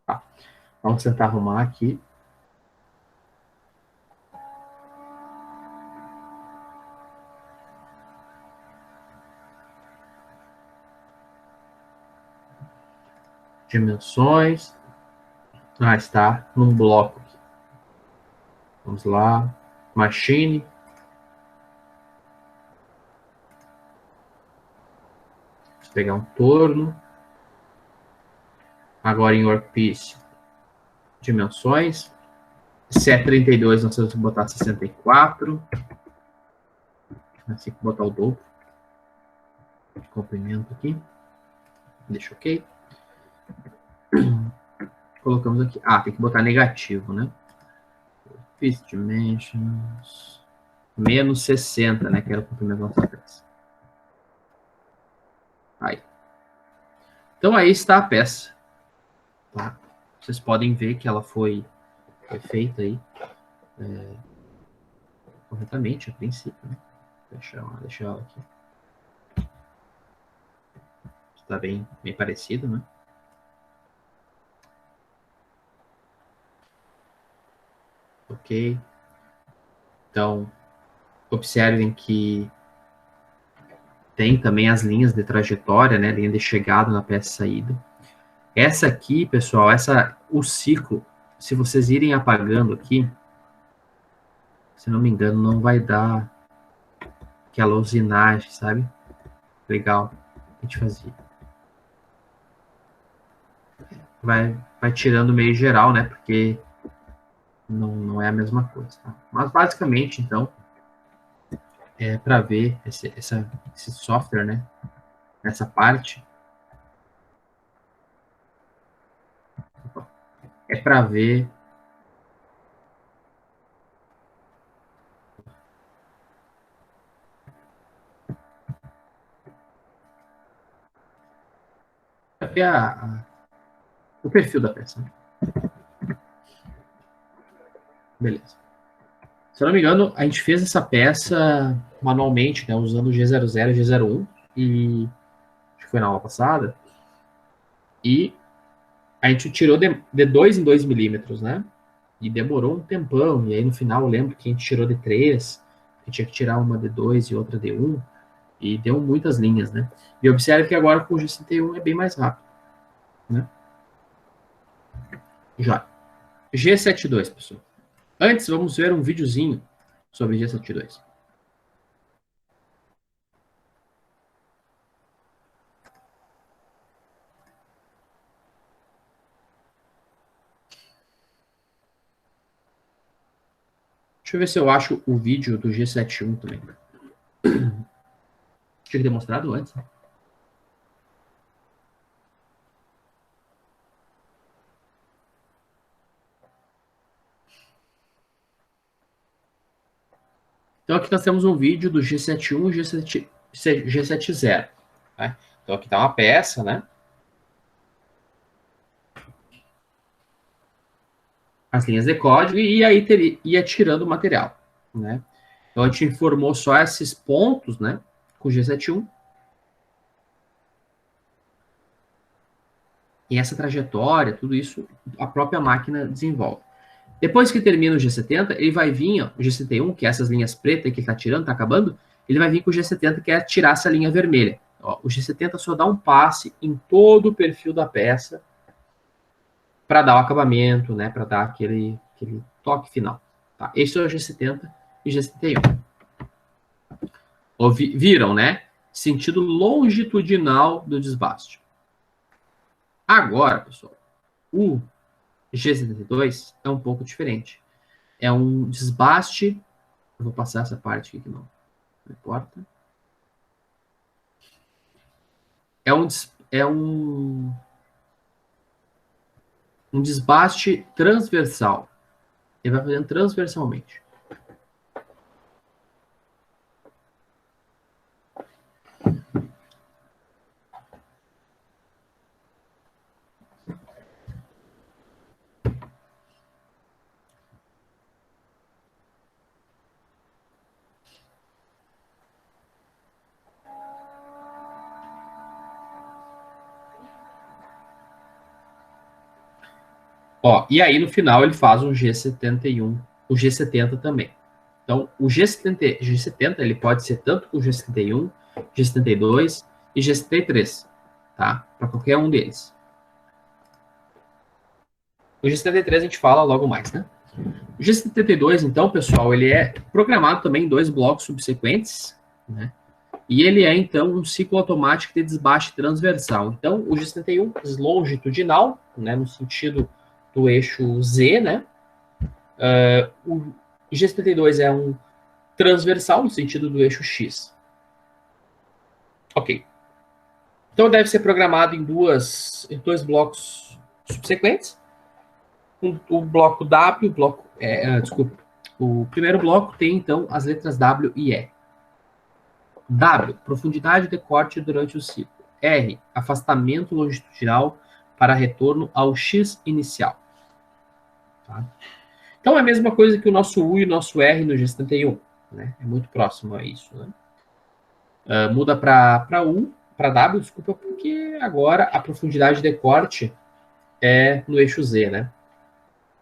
Tá. Vamos tentar arrumar aqui. Dimensões. Ah, está num bloco aqui. Vamos lá. Machine. Vamos pegar um torno. Agora em Workpiece. Dimensões. Se é 32, nós vamos botar 64. Assim que botar o dobro. Comprimento aqui. Deixa ok. Colocamos aqui. Ah, tem que botar negativo, né? Workpiece Dimensions. Menos 60, né? Que era o comprimento da nossa peça. Aí. Então aí está a peça. Tá? Vocês podem ver que ela foi feita aí corretamente a princípio. Né? Deixa ela aqui. Está bem parecido, né? Ok. Então, observem que tem também as linhas de trajetória, né? Linha de chegada na peça saída. Essa aqui, pessoal, o ciclo, se vocês irem apagando aqui, se não me engano, não vai dar aquela usinagem, sabe? Legal. A gente fazia. Vai tirando meio geral, né? Porque não é a mesma coisa. Tá? Mas basicamente, então, para ver esse software, né? Essa parte, para ver. O perfil da peça. Beleza. Se eu não me engano, a gente fez essa peça manualmente, né, usando o G00 e G01, e acho que foi na aula passada, e a gente tirou de 2 em 2 milímetros, né? E demorou um tempão, e aí no final eu lembro que a gente tirou de 3, que tinha que tirar uma de 2 e outra de 1, e deu muitas linhas, né? E observe que agora com o G61 é bem mais rápido, né? Já. G72, pessoal. Antes, vamos ver um videozinho sobre G72. Deixa eu ver se eu acho o vídeo do G71 também. Tinha que ter mostrado antes, né? Então aqui nós temos um vídeo do G71 e G70. Né? Então aqui está uma peça, né? As linhas de código, e aí ia tirando o material, né? Então a gente informou só esses pontos, né? Com o G71. E essa trajetória, tudo isso, a própria máquina desenvolve. Depois que termina o G70, ele vai vir, ó, o G71, que é essas linhas pretas que ele está tirando, está acabando, ele vai vir com o G70, que é tirar essa linha vermelha. Ó, o G70 só dá um passe em todo o perfil da peça para dar o acabamento, né, para dar aquele toque final. Tá? Esse é o G70 e G71. Viram, né? Sentido longitudinal do desbaste. Agora, pessoal, o G72 é um pouco diferente. É um desbaste. Eu vou passar essa parte aqui que não importa. Um desbaste transversal. Ele vai fazendo transversalmente. Ó, e aí no final ele faz um G71, o G70 também. Então, o G70 ele pode ser tanto com o G71, G72 e G73, tá? Para qualquer um deles. O G73 a gente fala logo mais, né? O G72, então, pessoal, ele é programado também em 2 blocos subsequentes, né? E ele é, então, um ciclo automático de desbaste transversal. Então, o G71 longitudinal, né, no sentido do eixo Z, né? O G72 é um transversal no sentido do eixo X. Ok. Então, deve ser programado em dois blocos subsequentes. O bloco W, desculpa. O primeiro bloco tem, então, as letras W e E. W, profundidade de corte durante o ciclo. R, afastamento longitudinal para retorno ao X inicial. Tá? Então é a mesma coisa que o nosso U e o nosso R no G71. Né? É muito próximo a isso. Né? Muda para U, para W, desculpa, porque agora a profundidade de corte é no eixo Z, né?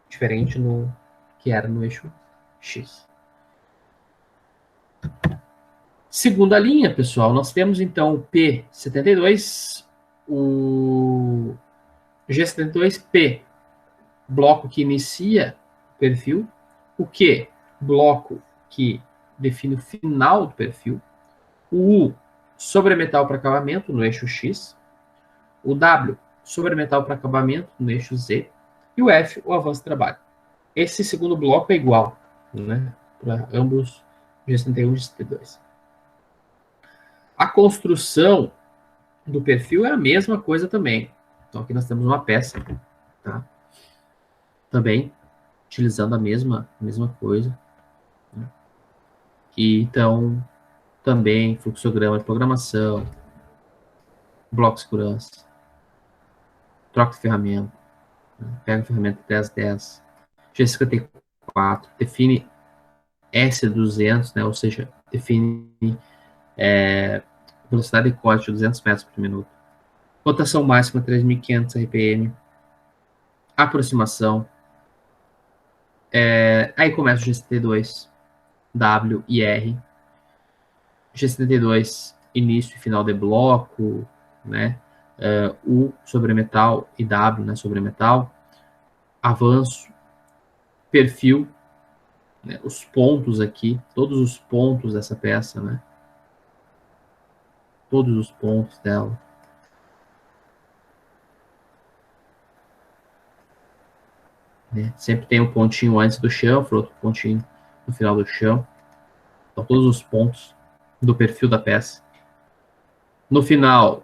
Diferente no que era no eixo X. Segunda linha, pessoal, nós temos então o P72, o G72P, bloco que inicia o perfil, o Q, bloco que define o final do perfil, o U, sobremetal para acabamento no eixo X, o W, sobremetal para acabamento no eixo Z, e o F, o avanço de trabalho. Esse segundo bloco é igual, né, para ambos G71 e G72. A construção do perfil é a mesma coisa também. Então aqui nós temos uma peça, tá? também utilizando a mesma coisa, né? E então, também fluxograma de programação, bloco de segurança, troca de ferramenta, né? Pega a ferramenta 1010, G54, define S200, né? Ou seja, define velocidade de corte de 200 metros por minuto, rotação máxima 3.500 RPM, aproximação, aí começa o G72, W e R, G72, início e final de bloco, né? U sobre metal e W, né, sobre metal, avanço, perfil, né, os pontos aqui, todos os pontos dessa peça, né? Todos os pontos dela. Né? Sempre tem um pontinho antes do chanfro, outro pontinho no final do chão. Então, todos os pontos do perfil da peça. No final,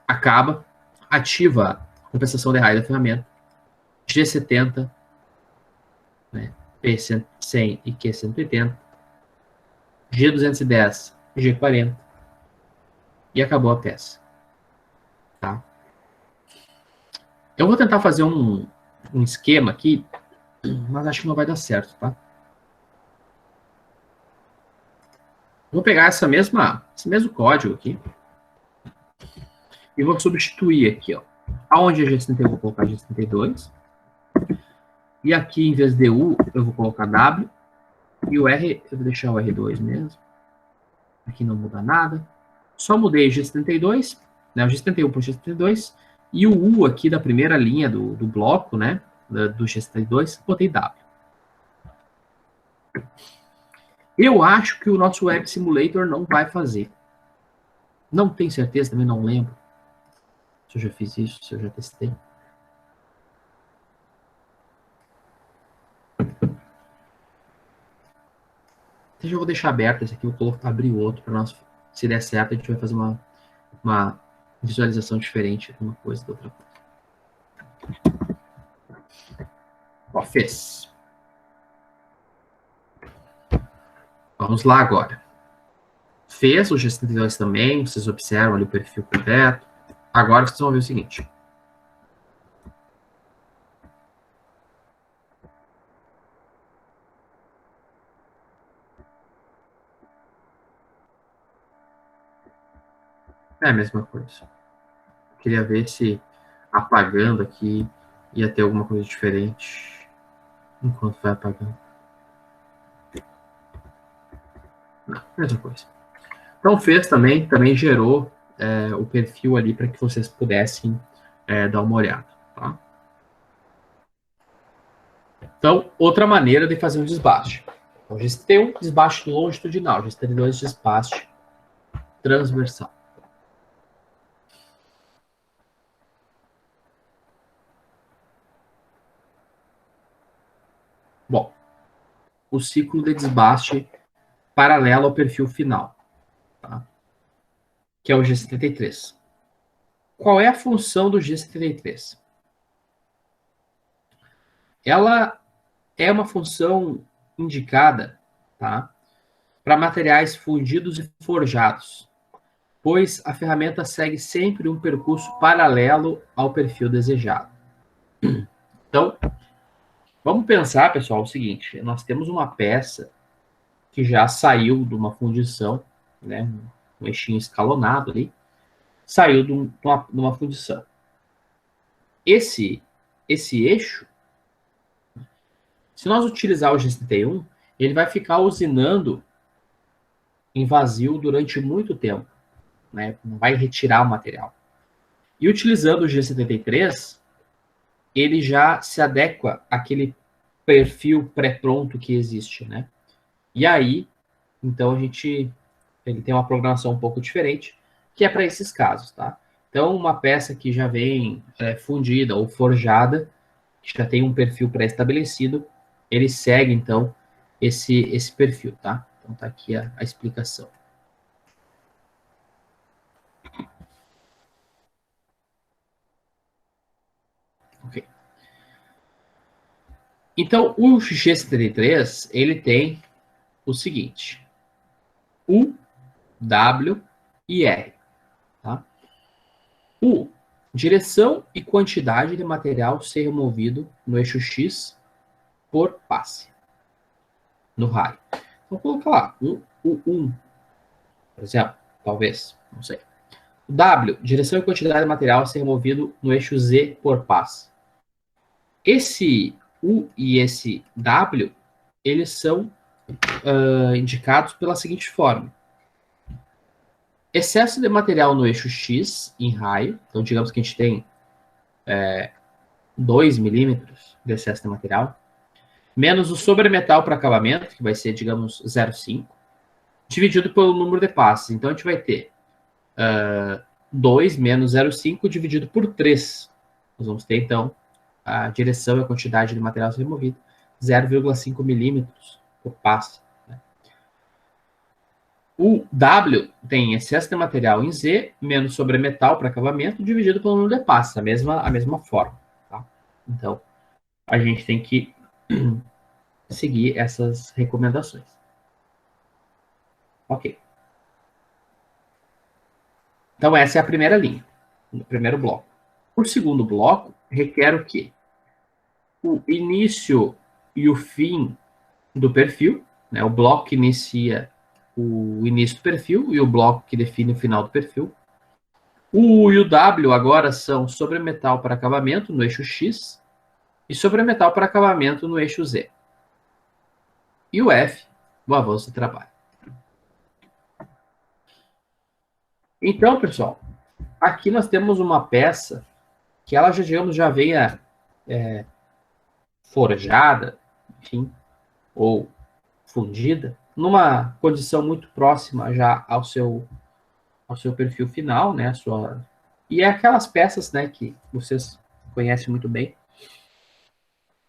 acaba, ativa a compensação de raio da ferramenta, G70, né, P100 e Q180, G210, G40, e acabou a peça. Tá? Eu vou tentar fazer um esquema aqui, mas acho que não vai dar certo, tá? Vou pegar esse mesmo código aqui e vou substituir aqui, ó. Aonde é G71 eu vou colocar G72. E aqui, em vez de U, eu vou colocar W. E o R, eu vou deixar o R2 mesmo. Aqui não muda nada. Só mudei G72, né, o G71 para o G72. E o U aqui da primeira linha do bloco, né, do G72, botei W. Eu acho que o nosso Web Simulator não vai fazer. Não tenho certeza, também não lembro se eu já fiz isso, se eu já testei. Então já vou deixar aberto esse aqui, vou abrir o outro para nós, se der certo, a gente vai fazer uma visualização diferente de uma coisa da outra coisa. Ó, fez. Vamos lá agora. Fez o G72 também, vocês observam ali o perfil completo. Agora vocês vão ver o seguinte. É a mesma coisa. Queria ver se apagando aqui ia ter alguma coisa diferente enquanto vai apagando. Não, mesma coisa. Então fez também gerou o perfil ali para que vocês pudessem dar uma olhada. Tá? Então, outra maneira de fazer um desbaste. Então, GST1, desbaste longitudinal. GST2, desbaste transversal. Bom, o ciclo de desbaste paralelo ao perfil final, tá? Que é o G73. Qual é a função do G73? Ela é uma função indicada, tá, para materiais fundidos e forjados, pois a ferramenta segue sempre um percurso paralelo ao perfil desejado. Então, vamos pensar, pessoal, o seguinte: nós temos uma peça que já saiu de uma fundição, né, um eixinho escalonado ali, saiu de uma fundição. Esse eixo, se nós utilizar o G71, ele vai ficar usinando em vazio durante muito tempo, né? Não vai retirar o material. E utilizando o G73, ele já se adequa àquele perfil pré-pronto que existe, né? E aí, então ele tem uma programação um pouco diferente, que é para esses casos, tá? Então, uma peça que já vem fundida ou forjada, que já tem um perfil pré-estabelecido, ele segue, então, esse perfil, tá? Então, tá aqui a explicação. Ok. Então, o G73, ele tem o seguinte: U, W e R. Tá? U, direção e quantidade de material ser removido no eixo X por passe, no raio. Então, colocar lá, o 1, por exemplo, talvez, não sei. W, direção e quantidade de material a ser removido no eixo Z por passe. Esse U e esse W, eles são indicados pela seguinte forma: excesso de material no eixo X em raio, então digamos que a gente tem 2 milímetros de excesso de material, menos o sobremetal para acabamento, que vai ser, digamos, 0,5, dividido pelo número de passes. Então a gente vai ter 2 menos 0,5 dividido por 3. Nós vamos ter, então, a direção e a quantidade de material a ser removido, 0,5 milímetros por passe. O W tem excesso de material em Z, menos sobremetal para acabamento, dividido pelo número de passes, a mesma forma. Tá? Então, a gente tem que seguir essas recomendações. Ok. Então, essa é a primeira linha, o primeiro bloco. O segundo bloco requer o quê? O início e o fim do perfil, né? O bloco que inicia o início do perfil e o bloco que define o final do perfil. O U e o W agora são sobremetal para acabamento no eixo X e sobremetal para acabamento no eixo Z. E o F, o avanço do trabalho. Então, pessoal, aqui nós temos uma peça que ela, digamos, já venha forjada, enfim, ou fundida, numa condição muito próxima já ao seu perfil final, né? E é aquelas peças, né, que vocês conhecem muito bem,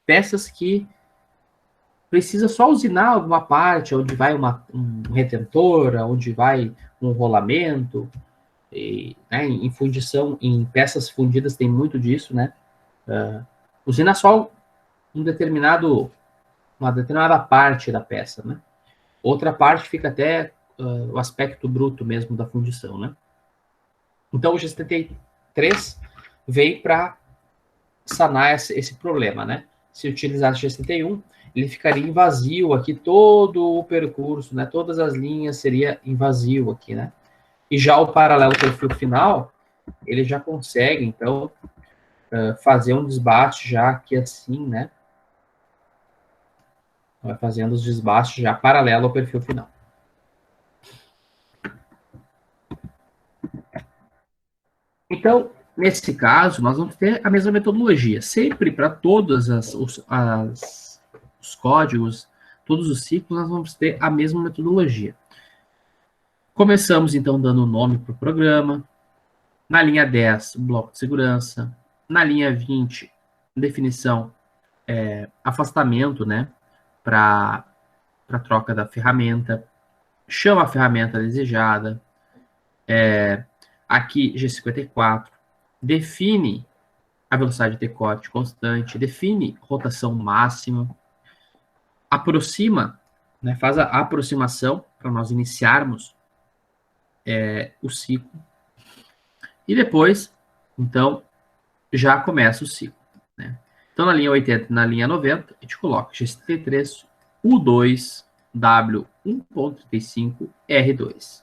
peças que precisa só usinar alguma parte, onde vai um retentor, onde vai um rolamento, e, né, em fundição, em peças fundidas tem muito disso, né? Usina só uma determinada parte da peça, né? Outra parte fica até o aspecto bruto mesmo da fundição, né? Então o G73 veio para sanar esse problema, né? Se utilizasse G71, ele ficaria em vazio aqui todo o percurso, né? Todas as linhas seria em vazio aqui, né? E já o paralelo perfil final, ele já consegue, então, fazer um desbaste já aqui assim, né? Vai fazendo os desbastes já paralelo ao perfil final. Então, nesse caso, nós vamos ter a mesma metodologia. Sempre para todos os códigos, todos os ciclos, nós vamos ter a mesma metodologia. Começamos, então, dando o nome para o programa. Na linha 10, bloco de segurança. Na linha 20, definição, afastamento, né, para troca da ferramenta. Chama a ferramenta desejada. Aqui, G54. Define a velocidade de corte constante. Define rotação máxima. Aproxima, né, faz a aproximação para nós iniciarmos o ciclo. E depois, então, já começa o ciclo. Né? Então, na linha 80 e na linha 90, a gente coloca G73, U2, W 1.35, R2.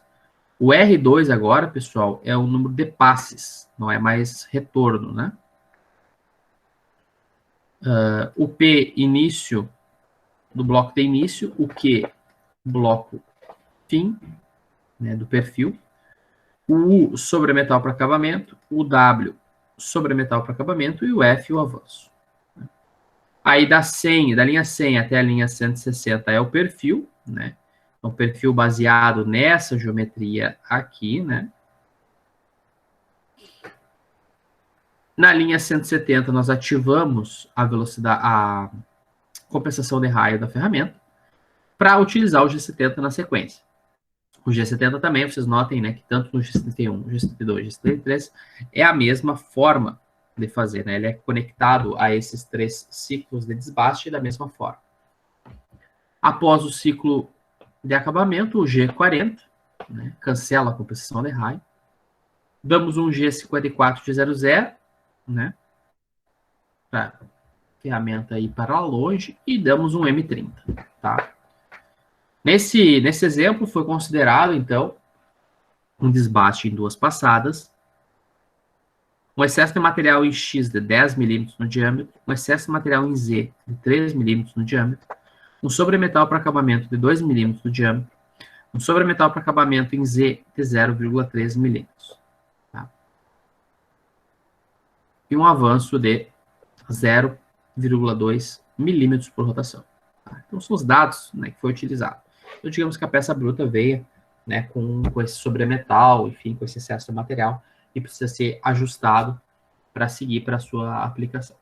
O R2 agora, pessoal, é o número de passes, não é mais retorno, né? O P, início do bloco de início, o Q, bloco fim, né, do perfil. O U, sobremetal para acabamento. O W, sobremetal para acabamento. E o F, o avanço. Aí da linha 100 até a linha 160 é o perfil, né? Então, perfil baseado nessa geometria aqui, né? Na linha 170, nós ativamos a velocidade, a compensação de raio da ferramenta para utilizar o G70 na sequência. O G70 também, vocês notem, né, que tanto no G71, G72, G73 é a mesma forma de fazer, né? Ele é conectado a esses 3 ciclos de desbaste da mesma forma. Após o ciclo de acabamento, o G40, né? Cancela a compensação de raio. Damos um G54 de 00, né? Para ferramenta ir para longe, e damos um M30, tá? Nesse exemplo, foi considerado, então, um desbaste em 2 passadas, um excesso de material em X de 10 milímetros no diâmetro, um excesso de material em Z de 3 milímetros no diâmetro, um sobremetal para acabamento de 2 milímetros no diâmetro, um sobremetal para acabamento em Z de 0,3 milímetros. Tá? E um avanço de 0,2 milímetros por rotação. Tá? Então, são os dados, né, que foi utilizado. Então, digamos que a peça bruta veio, né, com esse sobremetal, enfim, com esse excesso de material, e precisa ser ajustado para seguir para a sua aplicação.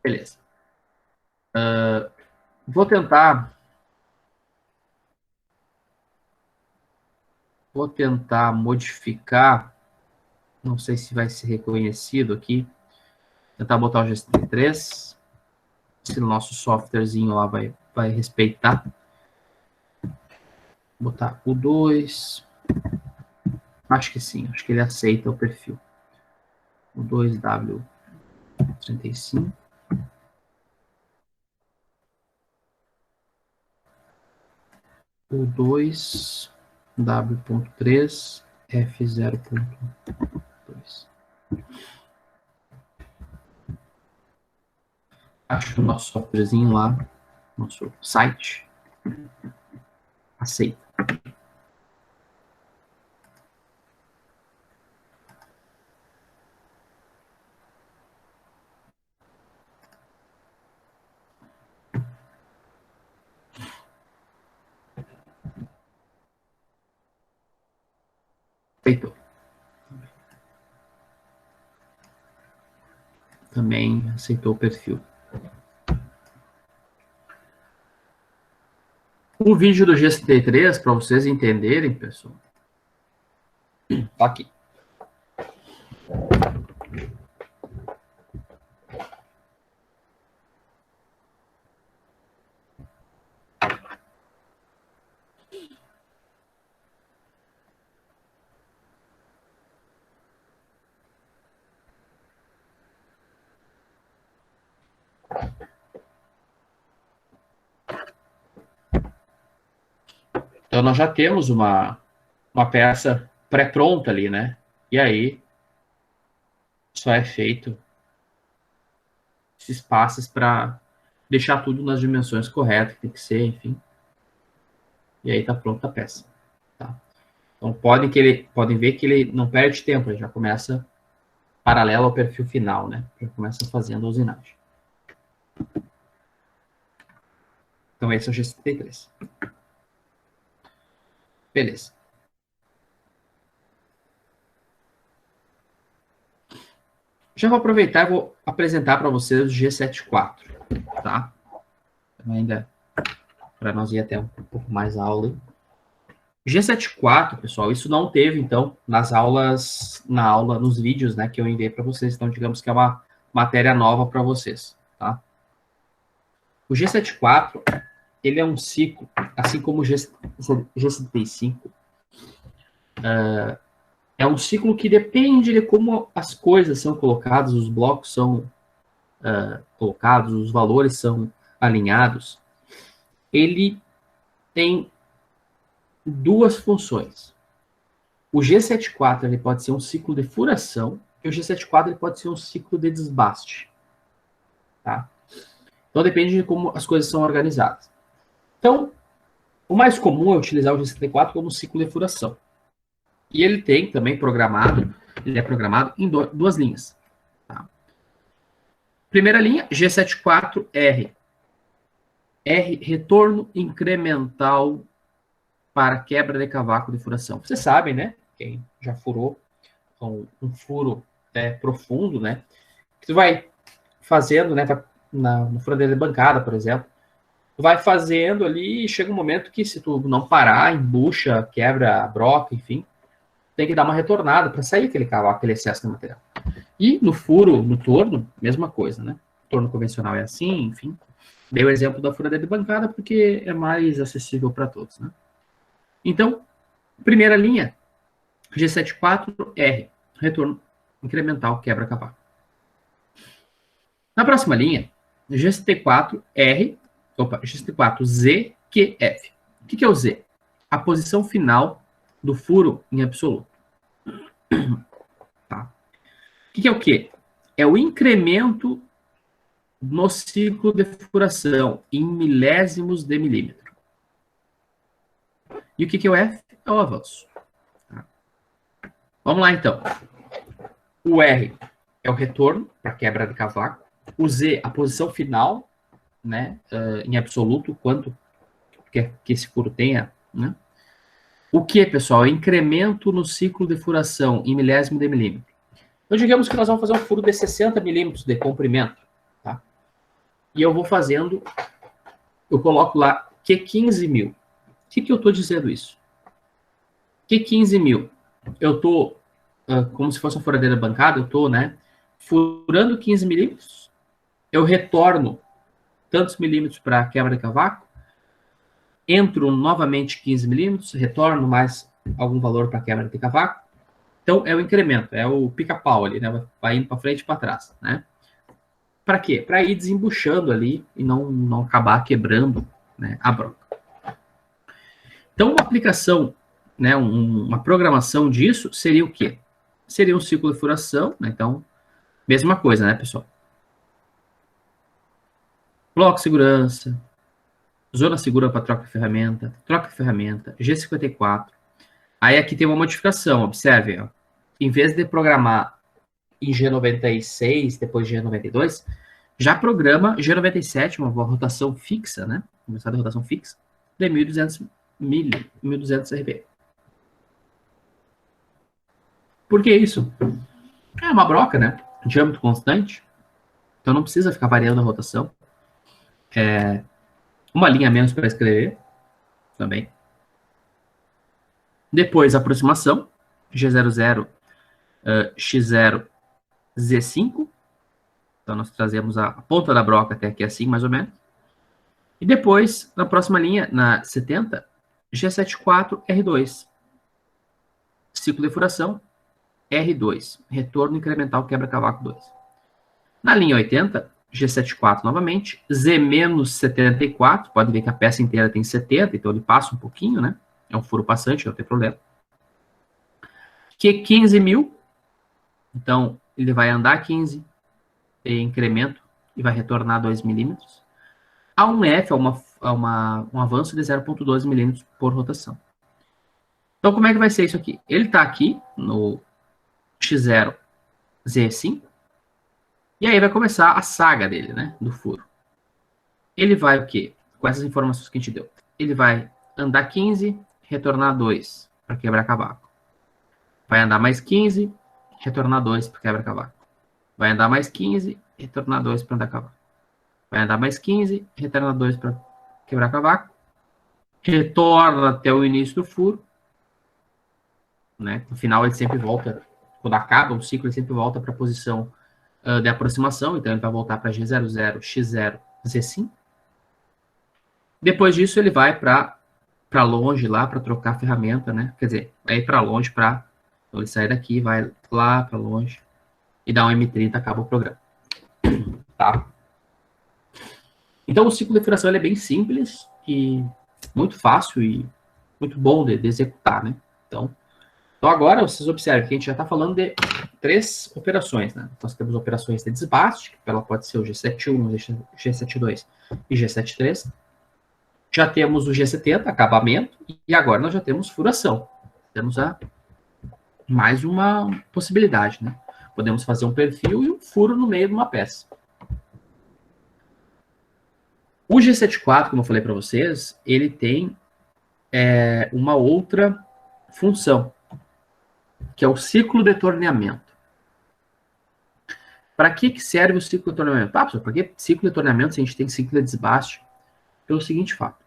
Beleza. Vou tentar modificar, não sei se vai ser reconhecido aqui, tentar botar o GST3, se o nosso softwarezinho lá vai respeitar. Botar o 2, acho que sim, acho que ele aceita o perfil. O 2W35. O 2W.3, F0.2. Acho que o nosso softwarezinho lá, nosso site, aceita. Aceitou. Também aceitou o perfil. O vídeo do GST3, para vocês entenderem, pessoal, tá aqui. Então, nós já temos uma peça pré-pronta ali, né? E aí, só é feito esses passos para deixar tudo nas dimensões corretas, que tem que ser, enfim. E aí tá pronta a peça. Tá? Então, podem ver que ele não perde tempo, ele já começa paralelo ao perfil final, né? Já começa fazendo a usinagem. Então, esse é o G73. Beleza. Já vou aproveitar e vou apresentar para vocês o G74, tá? Então, ainda para nós ir até um pouco mais a aula. G74, pessoal, isso não teve, então, nos vídeos, né, que eu enviei para vocês. Então, digamos que é uma matéria nova para vocês, tá? O G74, ele é um ciclo, assim como o G75, é um ciclo que depende de como as coisas são colocadas, os blocos são colocados, os valores são alinhados. Ele tem 2 funções. O G74 ele pode ser um ciclo de furação e o G74 ele pode ser um ciclo de desbaste. Tá? Então depende de como as coisas são organizadas. Então, o mais comum é utilizar o G74 como ciclo de furação. E ele tem também ele é programado em 2 linhas. Tá? Primeira linha, G74R. R, retorno incremental para quebra de cavaco de furação. Vocês sabem, né? Quem já furou um furo profundo, né? Que tu vai fazendo, né? No furadeira de bancada, por exemplo. Tu vai fazendo ali e chega um momento que se tu não parar, embucha, quebra a broca, enfim. tem que dar uma retornada para sair aquele cavaco, aquele excesso de material. E no furo, no torno, mesma coisa, né? O torno convencional é assim, enfim. Dei o exemplo da furadeira de bancada porque é mais acessível para todos, né? Então, primeira linha, G74R, retorno incremental quebra-cavaco. Na próxima linha, G74R, G74ZQF. O que é o Z? A posição final do furo em absoluto. Tá? O que é o quê? É o incremento no ciclo de furação em milésimos de milímetro. E o que é o F? É o avanço. Tá? Vamos lá, então. O R é o retorno para quebra de cavaco. O Z, a posição final, né, em absoluto, quanto que esse furo tenha. Né? O que, pessoal? É incremento no ciclo de furação em milésimo de milímetro. Então, digamos que nós vamos fazer um furo de 60 milímetros de comprimento. Tá? E eu vou fazendo, eu coloco lá Q15 mil. O que eu estou dizendo isso? Q15 mil. Eu estou, como se fosse uma furadeira bancada, eu estou, né, furando 15 milímetros. Eu retorno tantos milímetros para a quebra de cavaco. Entro novamente 15 milímetros, retorno mais algum valor para a quebra de cavaco. Então, é o incremento, é o pica-pau ali, né? Vai indo para frente e para trás, né? Para quê? Para ir desembuchando ali e não acabar quebrando, né, a broca. Então, uma aplicação, né, uma programação disso seria o quê? Seria um ciclo de furação, né? Então, mesma coisa, né, pessoal? Bloco de segurança, zona segura para troca de ferramenta, G54. Aí aqui tem uma modificação, observe, ó. Em vez de programar em G96, depois G92, já programa G97, uma rotação fixa, né? Começar de rotação fixa, de 1.200 RPM. Por que isso? É uma broca, né? Diâmetro constante. Então não precisa ficar variando a rotação. Uma linha a menos para escrever também. Depois, aproximação. G00, X0, Z5. Então, nós trazemos a ponta da broca até aqui assim, mais ou menos. E depois, na próxima linha, na 70, G74, R2. Ciclo de furação, R2. Retorno incremental quebra-cavaco 2. Na linha 80, G74 novamente. Z-74, pode ver que a peça inteira tem 70, então ele passa um pouquinho, né? É um furo passante, não tem problema. Q15 mil, então ele vai andar 15, incremento, e vai retornar 2 milímetros. A1F é um avanço de 0,12 milímetros por rotação. Então, como é que vai ser isso aqui? Ele está aqui no X0, Z5, e aí vai começar a saga dele, né, do furo. Ele vai o quê? Com essas informações que a gente deu. Ele vai andar 15, retornar 2 para quebrar cavaco. Vai andar mais 15, retornar 2 para quebrar cavaco. Vai andar mais 15, retornar 2 para andar cavaco. Vai andar mais 15, retorna 2 para quebrar cavaco. Retorna até o início do furo. Né? No final, ele sempre volta, quando acaba o ciclo, ele sempre volta para a posição de aproximação. Então, ele vai voltar para G00, X0, Z5. Depois disso, ele vai para longe lá para trocar a ferramenta, né? Quer dizer, vai para longe para... Então, ele sai daqui, vai lá para longe e dá um M30, acaba o programa. Tá? Então, o ciclo de furação ele é bem simples e muito fácil e muito bom de executar, né? Então, agora, vocês observam que a gente já está falando de 3 operações, né? Nós temos operações de desbaste, que ela pode ser o G71, G72 e G73. Já temos o G70, acabamento, e agora nós já temos furação. Temos mais uma possibilidade, né? Podemos fazer um perfil e um furo no meio de uma peça. O G74, como eu falei para vocês, ele tem uma outra função, que é o ciclo de torneamento. Para que serve o ciclo de torneamento? Professor, para que ciclo de torneamento se a gente tem ciclo de desbaste? Pelo seguinte fato.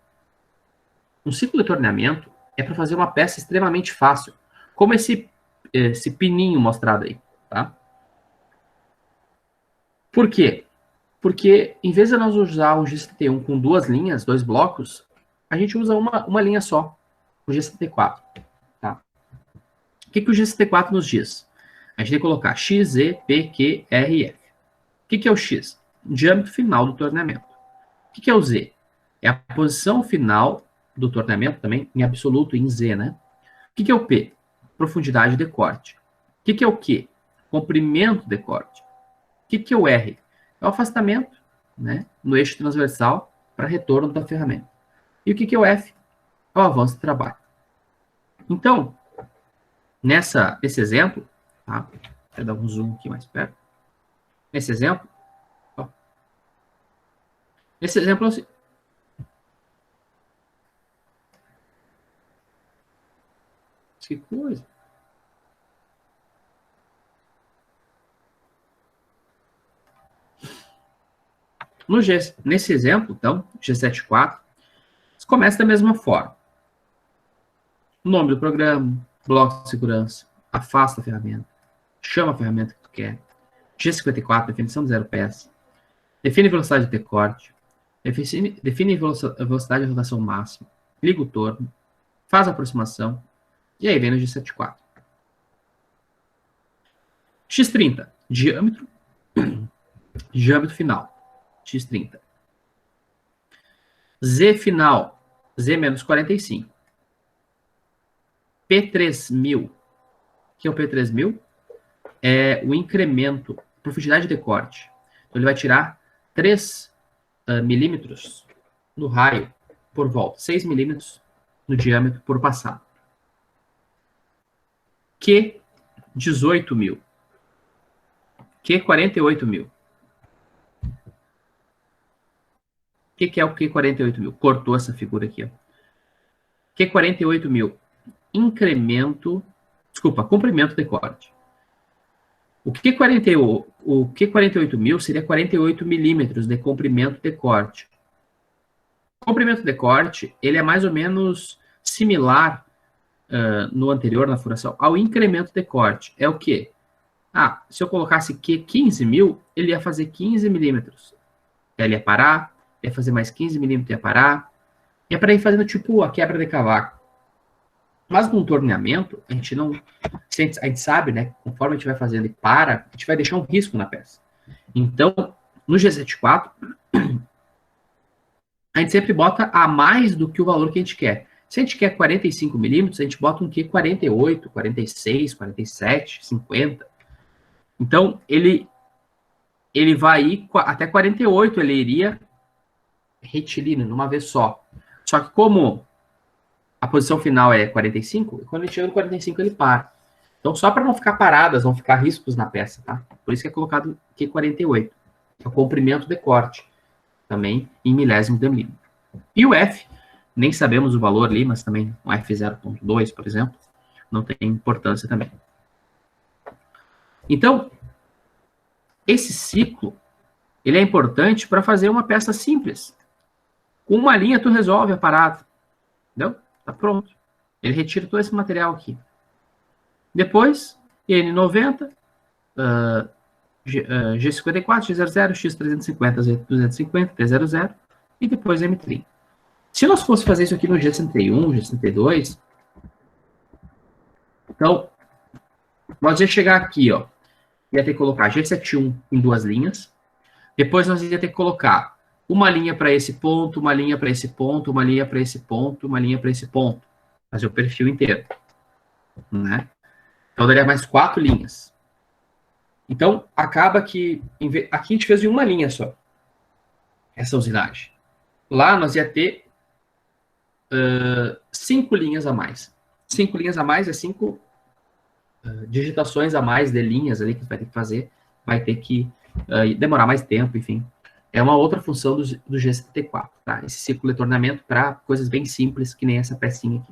Um ciclo de torneamento é para fazer uma peça extremamente fácil. Como esse esse pininho mostrado aí, tá? Por quê? Porque, em vez de nós usar um G71 com duas linhas, dois blocos, a gente usa uma linha só, o G74. Tá? O que o G74 nos diz? A gente tem que colocar X, Z, P, Q, R e F. O que é o X? O diâmetro final do torneamento. O que é o Z? É a posição final do torneamento também, em absoluto, em Z, né? O que é o P? Profundidade de corte. O que é o Q? Comprimento de corte. O que é o R? É o afastamento, né, no eixo transversal para retorno da ferramenta. E o que é o F? É o avanço do trabalho. Então, nesse exemplo, tá? Vou dar um zoom aqui mais perto. Nesse exemplo, ó, esse exemplo é o seguinte. Que coisa. Nesse exemplo, então, G74, começa da mesma forma. Nome do programa, bloco de segurança, afasta a ferramenta, chama a ferramenta que tu quer. G54, definição de zero peça, define velocidade de corte, define velocidade de rotação máxima, liga o torno, faz a aproximação, e aí vem no G74. X30, diâmetro final, X30. Z final, Z menos 45. P3000. O que é o P3000? É o incremento, profundidade de corte. Então, ele vai tirar 3 milímetros no raio por volta, 6 milímetros no diâmetro por passado. Q, 18.000. Q, 48.000. O que é o Q, 48.000? Cortou essa figura aqui, ó. Q, 48.000. Comprimento de corte. O Q48.000 seria 48 milímetros de comprimento de corte. O comprimento de corte, ele é mais ou menos similar no anterior, na furação, ao incremento de corte. É o quê? Se eu colocasse Q 15.000, ele ia fazer 15 milímetros. Ele ia parar, ia fazer mais 15 milímetros, ia parar. Ia para ir fazendo tipo a quebra de cavaco. Mas no torneamento, a gente sabe, né, conforme a gente vai fazendo e para, a gente vai deixar um risco na peça. Então, no G74, a gente sempre bota a mais do que o valor que a gente quer. Se a gente quer 45 milímetros, a gente bota um Q 48, 46, 47, 50. Então, ele vai ir até 48, ele iria retilíneo, numa vez só. Só que como a posição final é 45, e quando ele chega no 45, ele para. Então, só para não ficar paradas, não ficar riscos na peça, tá? Por isso que é colocado Q48, que é o comprimento de corte, também em milésimo de milímetro. E o F, nem sabemos o valor ali, mas também um F0.2, por exemplo, não tem importância também. Então, esse ciclo, ele é importante para fazer uma peça simples. Com uma linha, tu resolve a parada. Entendeu? Tá pronto. Ele retira todo esse material aqui. Depois, N90, G54, G00, X350, Z250, T00 e depois M30. Se nós fosse fazer isso aqui no G61, G62, então, nós ia chegar aqui, ó, ia ter que colocar G71 em duas linhas, depois nós ia ter que colocar uma linha para esse ponto, uma linha para esse ponto, uma linha para esse ponto, uma linha para esse ponto. Fazer o perfil inteiro. Né? Então, daria mais 4 linhas. Então, acaba que... Aqui a gente fez em uma linha só. Essa usinagem. Lá nós ia ter 5 linhas a mais. 5 linhas a mais é 5 digitações a mais de linhas ali que você vai ter que fazer. Vai ter que demorar mais tempo, enfim. É uma outra função do G74, tá? Esse ciclo de torneamento para coisas bem simples, que nem essa pecinha aqui.